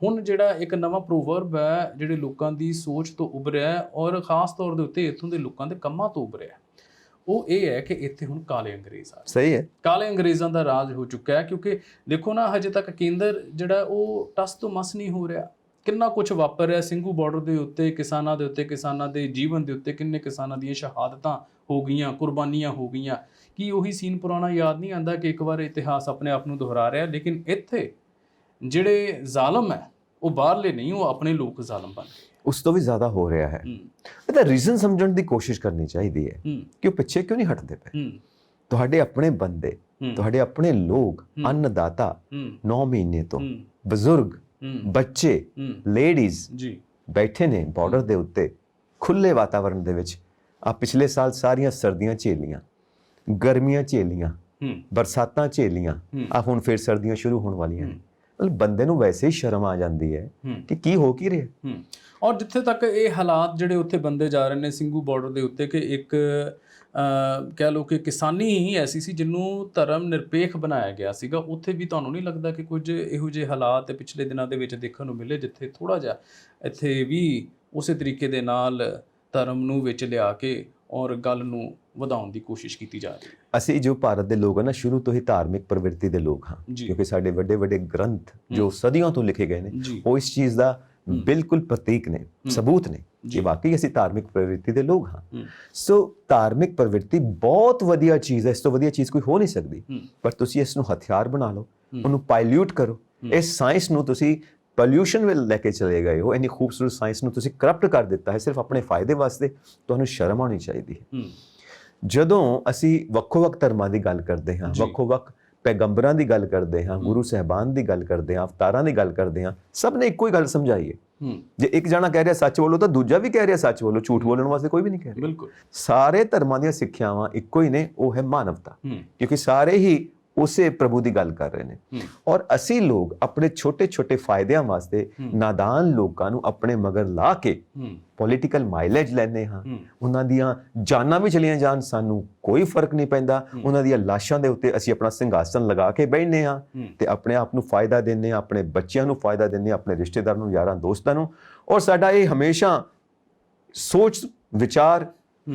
ਹੁਣ ਜਿਹੜਾ ਇੱਕ ਨਵਾਂ ਪ੍ਰੋਵਰਬ ਹੈ ਜਿਹੜੇ ਲੋਕਾਂ ਦੀ ਸੋਚ ਤੋਂ ਉਭਰਿਆ ਔਰ ਖਾਸ ਤੌਰ ਦੇ ਉੱਤੇ ਇੱਥੋਂ ਦੇ ਲੋਕਾਂ ਦੇ ਕੰਮਾਂ ਤੋਂ ਉਭਰਿਆ, ਉਹ ਇਹ ਹੈ ਕਿ ਇੱਥੇ ਹੁਣ ਕਾਲੇ ਅੰਗਰੇਜ਼ ਆ। ਸਹੀ ਹੈ, ਕਾਲੇ ਅੰਗਰੇਜ਼ਾਂ ਦਾ ਰਾਜ ਹੋ ਚੁੱਕਾ ਹੈ। ਕਿਉਂਕਿ ਦੇਖੋ ਨਾ, ਹਜੇ ਤੱਕ ਕੇਂਦਰ ਜਿਹੜਾ ਉਹ ਟਸ ਤੋਂ ਮਸ ਨਹੀਂ ਹੋ ਰਿਹਾ। ਕਿੰਨਾ ਕੁਝ ਵਾਪਰ ਰਿਹਾ ਸਿੰਘੂ ਬਾਰਡਰ ਦੇ ਉੱਤੇ, ਕਿਸਾਨਾਂ ਦੇ ਉੱਤੇ, ਕਿਸਾਨਾਂ ਦੇ ਜੀਵਨ ਦੇ ਉੱਤੇ, ਕਿੰਨੇ ਕਿਸਾਨਾਂ ਦੀਆਂ ਸ਼ਹਾਦਤਾਂ ਹੋ ਗਈਆਂ, ਕੁਰਬਾਨੀਆਂ ਹੋ ਗਈਆਂ। ਕੀ ਉਹੀ ਸੀਨ ਪੁਰਾਣਾ ਯਾਦ ਨਹੀਂ ਆਉਂਦਾ ਕਿ ਇੱਕ ਵਾਰ ਇਤਿਹਾਸ ਆਪਣੇ ਆਪ ਨੂੰ ਦੁਹਰਾ ਰਿਹਾ? ਲੇਕਿਨ ਇੱਥੇ ਜਿਹੜੇ ਜ਼ਾਲਮ ਹੈ ਉਹ ਬਾਹਰਲੇ ਨਹੀਂ, ਉਹ ਆਪਣੇ ਲੋਕ ਜ਼ਾਲਮ ਬਣ ਗਏ। ਉਸ ਤੋਂ ਵੀ ਜ਼ਿਆਦਾ ਹੋ ਰਿਹਾ ਹੈ। ਇਹਦਾ ਰੀਜ਼ਨ ਸਮਝਣ ਦੀ ਕੋਸ਼ਿਸ਼ ਕਰਨੀ ਚਾਹੀਦੀ ਹੈ ਕਿ ਉਹ ਪਿੱਛੇ ਕਿਉਂ ਨਹੀਂ ਹਟਦੇ ਪਏ। ਤੁਹਾਡੇ ਆਪਣੇ ਬੰਦੇ, ਤੁਹਾਡੇ ਆਪਣੇ ਲੋਕ, ਅੰਨਦਾਤਾ 9 ਮਹੀਨੇ ਤੋਂ, ਬਜ਼ੁਰਗ, ਬੱਚੇ, ਲੇਡੀਜ਼ ਬੈਠੇ ਨੇ ਬਾਰਡਰ ਦੇ ਉੱਤੇ ਖੁੱਲੇ ਵਾਤਾਵਰਣ ਦੇ ਵਿੱਚ। ਆ ਪਿਛਲੇ ਸਾਲ ਸਾਰੀਆਂ ਸਰਦੀਆਂ ਝੇਲੀਆਂ, ਗਰਮੀਆਂ ਝੇਲੀਆਂ, ਬਰਸਾਤਾਂ ਝੇਲੀਆਂ, ਆ ਹੁਣ ਫਿਰ ਸਰਦੀਆਂ ਸ਼ੁਰੂ ਹੋਣ ਵਾਲੀਆਂ ਨੇ। ਮਤਲਬ ਬੰਦੇ ਨੂੰ ਵੈਸੇ ਹੀ ਸ਼ਰਮ ਆ ਜਾਂਦੀ ਹੈ ਕਿ ਕੀ ਹੋ ਕੀ ਰਿਹਾ। ਔਰ ਜਿੱਥੇ ਤੱਕ ਇਹ ਹਾਲਾਤ ਜਿਹੜੇ ਉੱਥੇ ਬੰਦੇ ਜਾ ਰਹੇ ਨੇ ਸਿੰਘੂ ਬਾਰਡਰ ਦੇ ਉੱਤੇ, ਕਿ ਇੱਕ ਕਹਿ ਲਓ ਕਿ ਕਿਸਾਨੀ ਹੀ ਐਸੀ ਸੀ ਜਿਹਨੂੰ ਧਰਮ ਨਿਰਪੇਖ ਬਣਾਇਆ ਗਿਆ ਸੀਗਾ, ਉੱਥੇ ਵੀ ਤੁਹਾਨੂੰ ਨਹੀਂ ਲੱਗਦਾ ਕਿ ਕੁਝ ਇਹੋ ਜਿਹੇ ਹਾਲਾਤ ਪਿਛਲੇ ਦਿਨਾਂ ਦੇ ਵਿੱਚ ਦੇਖਣ ਨੂੰ ਮਿਲੇ ਜਿੱਥੇ ਥੋੜ੍ਹਾ ਜਿਹਾ ਇੱਥੇ ਵੀ ਉਸੇ ਤਰੀਕੇ ਦੇ ਨਾਲ ਧਰਮ ਨੂੰ ਵਿੱਚ ਲਿਆ ਕੇ ਔਰ ਗੱਲ ਨੂੰ ਵਧਾਉਣ ਦੀ ਕੋਸ਼ਿਸ਼ ਕੀਤੀ ਜਾ ਰਹੀ ਹੈ? ਅਸੀਂ ਜੋ ਭਾਰਤ ਦੇ ਲੋਕ ਹਨ ਨਾ, ਸ਼ੁਰੂ ਤੋਂ ਹੀ ਧਾਰਮਿਕ ਪ੍ਰਵਿਰਤੀ ਦੇ ਲੋਕ ਹਾਂ, ਕਿਉਂਕਿ ਸਾਡੇ ਵੱਡੇ ਵੱਡੇ ਗ੍ਰੰਥ ਜੋ ਸਦੀਆਂ ਤੋਂ ਲਿਖੇ ਗਏ ਨੇ ਉਹ ਇਸ ਚੀਜ਼ ਦਾ ਬਿਲਕੁਲ ਪ੍ਰਤੀਕ ਨੇ, ਸਬੂਤ ਨੇ ਕਿ ਵਾਕਈ ਅਸੀਂ ਧਾਰਮਿਕ ਪ੍ਰਵਿਰਤੀ ਦੇ ਲੋਕ ਹਾਂ। ਸੋ ਧਾਰਮਿਕ ਪ੍ਰਵਿਰਤੀ ਬਹੁਤ ਵਧੀਆ ਚੀਜ਼ ਹੈ, ਇਸ ਤੋਂ ਵਧੀਆ ਚੀਜ਼ ਕੋਈ ਹੋ ਨਹੀਂ ਸਕਦੀ। ਪਰ ਤੁਸੀਂ ਇਸ ਨੂੰ ਹਥਿਆਰ ਬਣਾ ਲਓ, ਉਹਨੂੰ ਪਾਇਲਿਊਟ ਕਰੋ। ਇਸ ਸਾਇੰਸ ਨੂੰ ਤੁਸੀਂ ਪੋਲਿਊਸ਼ਨ ਵੱਲ ਲੈ ਕੇ ਚਲੇ ਗਏ ਹੋ। ਇੰਨੀ ਖੂਬਸੂਰਤ ਸਾਇੰਸ ਨੂੰ ਤੁਸੀਂ ਕਰਪਟ ਕਰ ਦਿੱਤਾ ਹੈ ਸਿਰਫ ਆਪਣੇ ਫਾਇਦੇ ਵਾਸਤੇ। ਤੁਹਾਨੂੰ ਸ਼ਰਮ ਆਉਣੀ ਚਾਹੀਦੀ ਹੈ। ਜਦੋਂ ਅਸੀਂ ਵੱਖੋ-ਵੱਖ ਧਰਮਾਂ ਦੀ ਗੱਲ ਕਰਦੇ ਹਾਂ, ਵੱਖੋ-ਵੱਖ ਪੈਗੰਬਰਾਂ ਦੀ ਗੱਲ ਕਰਦੇ ਹਾਂ, ਗੁਰੂ ਸਾਹਿਬਾਨ ਦੀ ਗੱਲ ਕਰਦੇ ਹਾਂ, ਅਵਤਾਰਾਂ ਦੀ ਗੱਲ ਕਰਦੇ ਹਾਂ, ਸਭ ਨੇ ਇੱਕੋ ਹੀ ਗੱਲ ਸਮਝਾਈ ਹੈ। ਜੇ ਇੱਕ ਜਣਾ ਕਹਿ ਰਿਹਾ ਸੱਚ ਬੋਲੋ ਤਾਂ ਦੂਜਾ ਵੀ ਕਹਿ ਰਿਹਾ ਸੱਚ ਬੋਲੋ। ਝੂਠ ਬੋਲਣ ਵਾਸਤੇ ਕੋਈ ਵੀ ਨਹੀਂ ਕਹਿ ਰਿਹਾ। ਬਿਲਕੁਲ ਸਾਰੇ ਧਰਮਾਂ ਦੀਆਂ ਸਿੱਖਿਆਵਾਂ ਇੱਕੋ ਹੀ ਨੇ, ਉਹ ਹੈ ਮਾਨਵਤਾ, ਕਿਉਂਕਿ ਸਾਰੇ ਹੀ ਉਸੇ ਪ੍ਰਭੂ ਦੀ ਗੱਲ ਕਰ ਰਹੇ ਨੇ। ਔਰ ਅਸੀਂ ਲੋਕ ਆਪਣੇ ਛੋਟੇ-ਛੋਟੇ ਫਾਇਦਿਆਂ ਵਾਸਤੇ ਨਾਦਾਨ ਲੋਕਾਂ ਨੂੰ ਆਪਣੇ ਮਗਰ ਲਾ ਕੇ ਪੋਲੀਟੀਕਲ ਮਾਈਲੇਜ ਲੈਂਦੇ ਹਾਂ। ਉਹਨਾਂ ਦੀਆਂ ਜਾਨਾਂ ਵੀ ਚਲੀਆਂ ਜਾਣ, ਸਾਨੂੰ ਕੋਈ ਫਰਕ ਨਹੀਂ ਪੈਂਦਾ। ਉਹਨਾਂ ਦੀਆਂ ਲਾਸ਼ਾਂ ਦੇ ਉੱਤੇ ਅਸੀਂ ਆਪਣਾ ਸਿੰਘਾਸਨ ਲਗਾ ਕੇ ਬੈਠਨੇ ਹਾਂ ਤੇ ਆਪਣੇ ਆਪ ਨੂੰ ਫਾਇਦਾ ਦਿੰਦੇ ਹਾਂ, ਆਪਣੇ ਬੱਚਿਆਂ ਨੂੰ ਫਾਇਦਾ ਦਿੰਦੇ ਹਾਂ, ਆਪਣੇ ਰਿਸ਼ਤੇਦਾਰਾਂ ਨੂੰ, ਯਾਰਾਂ ਦੋਸਤਾਂ ਨੂੰ। ਔਰ ਸਾਡਾ ਇਹ ਹਮੇਸ਼ਾ ਸੋਚ, ਵਿਚਾਰ,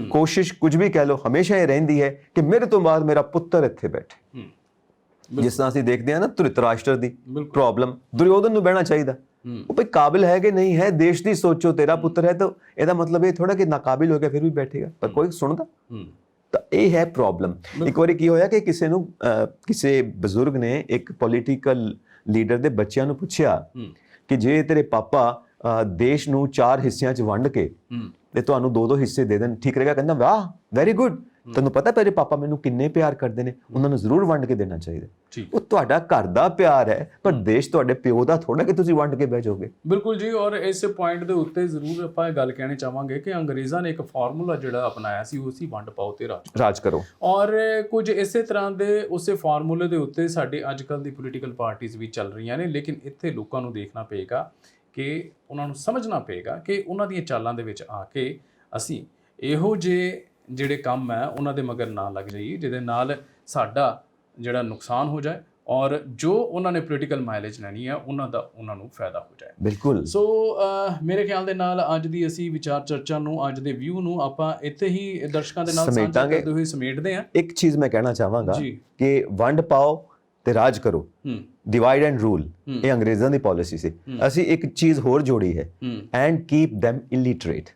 ਕੋਸ਼ਿਸ਼, ਕੁਝ ਵੀ ਕਹਿ ਲਓ, ਹਮੇਸ਼ਾ ਇਹ ਰਹਿੰਦੀ ਹੈ ਕਿ ਮੇਰੇ ਤੋਂ ਬਾਅਦ ਮੇਰਾ ਪੁੱਤਰ ਇੱਥੇ ਬੈਠੇ। ਜਿਸ ਤਰ੍ਹਾਂ ਅਸੀਂ ਦੇਖਦੇ ਹਾਂ ਨਾ ਧ੍ਰਿਤਰਾਸ਼ਟਰ ਦੀ ਪ੍ਰੋਬਲਮ, ਦੁਰਯੋਧਨ ਨੂੰ ਬਹਿਣਾ ਚਾਹੀਦਾ। ਉਹ ਭਾਈ ਕਾਬਿਲ ਹੈ ਕਿ ਨਹੀਂ ਹੈ, ਦੇਸ਼ ਦੀ ਸੋਚੋ। ਤੇਰਾ ਪੁੱਤਰ ਹੈ ਤਾਂ ਇਹਦਾ ਮਤਲਬ ਇਹ ਥੋੜਾ ਕਿ ਨਾਕਾਬਿਲ ਹੋ ਗਿਆ ਫਿਰ ਵੀ ਬੈਠੇਗਾ, ਪਰ ਕੋਈ ਸੁਣਦਾ। ਤਾਂ ਇਹ ਹੈ ਪ੍ਰੋਬਲਮ। ਇੱਕ ਵਾਰੀ ਕੀ ਹੋਇਆ ਕਿ ਕਿਸੇ ਬਜ਼ੁਰਗ ਨੇ ਇੱਕ ਪੋਲੀਟੀਕਲ ਲੀਡਰ ਦੇ ਬੱਚਿਆਂ ਨੂੰ ਪੁੱਛਿਆ ਕਿ ਜੇ ਤੇਰੇ ਪਾਪਾ ਦੇਸ਼ ਨੂੰ 4 ਹਿੱਸਿਆਂ 'ਚ ਵੰਡ ਕੇ ਤੇ ਤੁਹਾਨੂੰ 2-2 ਹਿੱਸੇ ਦੇ ਦੇਣ, ਠੀਕ ਰਹੇਗਾ? ਕਹਿੰਦਾ ਵਾਹ, ਵੈਰੀ ਗੁੱਡ। ਤੁਹਾਨੂੰ ਪਤਾ ਤੇਰੇ ਪਾਪਾ ਮੈਨੂੰ ਕਿੰਨੇ ਪਿਆਰ ਕਰਦੇ ਨੇ, ਉਹਨਾਂ ਨੂੰ ਜ਼ਰੂਰ ਵੰਡ ਕੇ ਦੇਣਾ ਚਾਹੀਦਾ। ਉਹ ਤੁਹਾਡਾ ਘਰ ਦਾ ਪਿਆਰ ਹੈ, ਪਰ ਦੇਸ਼ ਤੁਹਾਡੇ ਪਿਓ ਦਾ ਥੋੜਾ ਕਿ ਤੁਸੀਂ ਵੰਡ ਕੇ ਬਹਿ ਜਾਓਗੇ। ਬਿਲਕੁਲ ਜੀ। ਔਰ ਇਸ ਪੁਆਇੰਟ ਦੇ ਉੱਤੇ ਜ਼ਰੂਰ ਆਪਾਂ ਇਹ ਗੱਲ ਕਹਿਣੀ ਚਾਹਾਂਗੇ ਕਿ ਅੰਗਰੇਜ਼ਾਂ ਨੇ ਇੱਕ ਫਾਰਮੂਲਾ ਜਿਹੜਾ ਅਪਣਾਇਆ ਸੀ, ਉਹ ਸੀ ਵੰਡ ਪਾਓ ਤੇ ਰਾਜ ਕਰੋ। ਔਰ ਕੁਝ ਇਸੇ ਤਰ੍ਹਾਂ ਦੇ ਉਸੇ ਫਾਰਮੂਲੇ ਦੇ ਉੱਤੇ ਸਾਡੇ ਅੱਜ ਕੱਲ੍ਹ ਦੀ ਪੋਲੀਟੀਕਲ ਪਾਰਟੀਆਂ ਵੀ ਚੱਲ ਰਹੀਆਂ ਨੇ। ਲੇਕਿਨ ਇੱਥੇ ਲੋਕਾਂ ਨੂੰ ਦੇਖਣਾ ਪਏਗਾ ਕਿ ਉਹਨਾਂ ਨੂੰ ਸਮਝਣਾ ਪਏਗਾ ਕਿ ਉਹਨਾਂ ਦੀਆਂ ਚਾਲਾਂ ਦੇ ਵਿੱਚ ਆ ਕੇ ਅਸੀਂ ਇਹੋ ਜਿਹੇ ਜਿਹੜੇ ਕੰਮ ਹੈ ਉਹਨਾਂ ਦੇ ਮਗਰ ਨਾ ਲੱਗ ਜਾਈਏ ਜਿਹਦੇ ਨਾਲ ਸਾਡਾ ਜਿਹੜਾ ਨੁਕਸਾਨ ਹੋ ਜਾਏ ਔਰ ਜੋ ਉਹਨਾਂ ਨੇ ਪੋਲੀਟੀਕਲ ਮਾਈਲੇਜ ਲੈਣੀ ਹੈ ਉਹਨਾਂ ਨੂੰ ਫਾਇਦਾ ਹੋ ਜਾਏ। ਬਿਲਕੁਲ। ਸੋ ਮੇਰੇ ਖਿਆਲ ਦੇ ਨਾਲ ਅੱਜ ਦੀ ਅਸੀਂ ਵਿਚਾਰ ਚਰਚਾ ਨੂੰ, ਅੱਜ ਦੇ ਵਿਊ ਨੂੰ ਆਪਾਂ ਇੱਥੇ ਹੀ ਦਰਸ਼ਕਾਂ ਦੇ ਨਾਲ ਸਾਂਝਾ ਕਰਦੇ ਹੋਏ ਸਮੇਟਦੇ ਹਾਂ। ਇੱਕ ਚੀਜ਼ ਮੈਂ ਕਹਿਣਾ ਚਾਹਾਂਗਾ ਕਿ ਵੰਡ ਪਾਓ ਤੇ ਰਾਜ ਕਰੋ, ਡਿਵਾਈਡ ਐਂਡ ਰੂਲ, ਇਹ ਅੰਗਰੇਜ਼ਾਂ ਦੀ ਪਾਲਿਸੀ ਸੀ। ਅਸੀਂ ਇੱਕ ਚੀਜ਼ ਹੋਰ ਜੋੜੀ ਹੈ, ਐਂਡ ਕੀਪ them illiterate।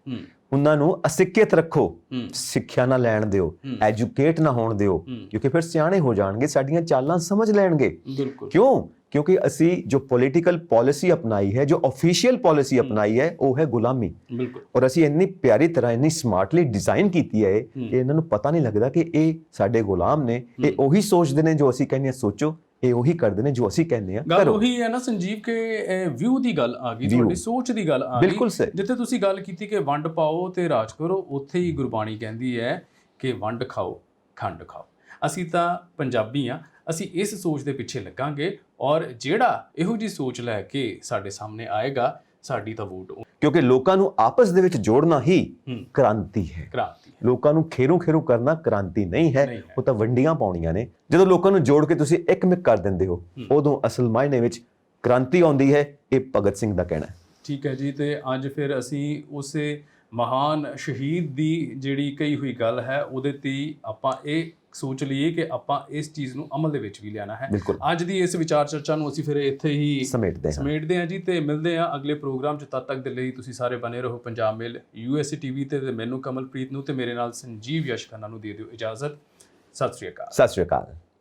ਉਹਨਾਂ ਨੂੰ ਅਸਿੱਖਿਅਤ ਰੱਖੋ, ਸਿੱਖਿਆ ਨਾ ਲੈਣ ਦਿਓ, ਐਜੂਕੇਟ ਨਾ ਹੋਣ ਦਿਓ, ਕਿਉਂਕਿ ਫਿਰ ਸਿਆਣੇ ਹੋ ਜਾਣਗੇ, ਸਾਡੀਆਂ ਚਾਲਾਂ ਸਮਝ ਲੈਣਗੇ। ਕਿਉਂ? ਕਿਉਂਕਿ ਅਸੀਂ ਜੋ ਪੋਲੀਟੀਕਲ ਪਾਲਿਸੀ ਅਪਣਾਈ ਹੈ, ਜੋ ਆਫੀਸ਼ੀਅਲ ਪਾਲਿਸੀ ਅਪਣਾਈ ਹੈ, ਉਹ ਹੈ ਗੁਲਾਮੀ। ਔਰ ਅਸੀਂ ਇੰਨੀ ਪਿਆਰੀ ਤਰ੍ਹਾਂ, ਇੰਨੀ ਸਮਾਰਟਲੀ ਡਿਜ਼ਾਈਨ ਕੀਤੀ ਹੈ ਕਿ ਇਹਨਾਂ ਨੂੰ ਪਤਾ ਨਹੀਂ ਲੱਗਦਾ ਕਿ ਇਹ ਸਾਡੇ ਗੁਲਾਮ ਨੇ। ਇਹ ਉਹੀ ਸੋਚਦੇ ਨੇ ਜੋ ਅਸੀਂ ਕਹਿੰਦੇ ਹਾਂ ਸੋਚੋ, ਇਹ ਉਹੀ ਕਰਦੇ ਨੇ ਜੋ ਅਸੀਂ ਕਹਿੰਦੇ ਆ। ਗੱਲ ਉਹੀ ਹੈ ਨਾ ਸੰਜੀਵ, ਕਿ ਵਿਊ ਦੀ ਗੱਲ ਆ ਗਈ, ਤੁਹਾਡੀ ਸੋਚ ਦੀ ਗੱਲ ਆ ਗਈ। ਬਿਲਕੁਲ ਸਹੀ। ਜਿੱਥੇ ਤੁਸੀਂ ਗੱਲ ਕੀਤੀ ਕਿ ਵੰਡ ਪਾਓ ਤੇ ਰਾਜ ਕਰੋ, ਉੱਥੇ ਹੀ ਗੁਰਬਾਣੀ ਕਹਿੰਦੀ ਹੈ ਕਿ ਵੰਡ ਖਾਓ ਖੰਡ ਖਾਓ। ਅਸੀਂ ਤਾਂ ਪੰਜਾਬੀ ਆ, ਅਸੀਂ ਇਸ ਸੋਚ ਦੇ ਪਿੱਛੇ ਲੱਗਾਂਗੇ ਔਰ ਜਿਹੜਾ ਇਹੋ ਜੀ ਸੋਚ ਲੈ ਕੇ ਸਾਡੇ ਸਾਹਮਣੇ ਆਏਗਾ, ਸਾਡੀ ਤਾਂ ਵੋਟ। ਕਿਉਂਕਿ ਲੋਕਾਂ ਨੂੰ ਆਪਸ ਦੇ ਵਿੱਚ ਜੋੜਨਾ ਹੀ ਕ੍ਰਾਂਤੀ ਹੈ। ਲੋਕਾਂ ਨੂੰ ਖੇਰੂ ਕਰਨਾ ਕ੍ਰਾਂਤੀ ਨਹੀਂ ਹੈ, ਉਹ ਤਾਂ ਵੰਡੀਆਂ ਪਾਉਣੀਆਂ ਨੇ। ਜਦੋਂ ਲੋਕਾਂ ਨੂੰ ਜੋੜ ਕੇ ਤੁਸੀਂ ਇੱਕਮਿਕ ਕਰ ਦਿੰਦੇ ਹੋ, ਉਦੋਂ ਅਸਲ ਮਾਇਨੇ ਵਿੱਚ ਕ੍ਰਾਂਤੀ ਆਉਂਦੀ ਹੈ। ਇਹ ਭਗਤ ਸਿੰਘ ਦਾ ਕਹਿਣਾ ਹੈ। ਠੀਕ ਹੈ ਜੀ। ਤੇ ਅੱਜ ਫਿਰ ਅਸੀਂ ਉਸੇ ਮਹਾਨ ਸ਼ਹੀਦ ਦੀ ਜਿਹੜੀ ਕਹੀ ਹੋਈ ਗੱਲ ਹੈ, ਉਹਦੇ ਤੇ ਆਪਾਂ ਇਹ ਸੋਚ ਲਈਏ ਕਿ ਆਪਾਂ ਇਸ ਚੀਜ਼ ਨੂੰ ਅਮਲ ਦੇ ਵਿੱਚ ਵੀ ਲਿਆਣਾ ਹੈ। ਬਿਲਕੁਲ। ਅੱਜ ਦੀ ਇਸ ਵਿਚਾਰ ਚਰਚਾ ਨੂੰ ਅਸੀਂ ਫਿਰ ਇੱਥੇ ਹੀ ਸਮੇਟਦੇ ਹਾਂ ਜੀ, ਤੇ ਮਿਲਦੇ ਹਾਂ ਅਗਲੇ ਪ੍ਰੋਗਰਾਮ 'ਚ। ਤਦ ਤੱਕ ਦੇ ਲਈ ਤੁਸੀਂ ਸਾਰੇ ਬਣੇ ਰਹੋ ਪੰਜਾਬ ਮੇਲ USA TV ਤੇ ਮੈਨੂੰ ਕਮਲਪ੍ਰੀਤ ਨੂੰ ਤੇ ਮੇਰੇ ਨਾਲ ਸੰਜੀਵ ਯਸ਼ ਖੰਨਾ ਨੂੰ ਦੇ ਦਿਓ ਇਜਾਜ਼ਤ। ਸਤਿ ਸ਼੍ਰੀ ਅਕਾਲ। ਸਤਿ ਸ਼੍ਰੀ ਅਕਾਲ।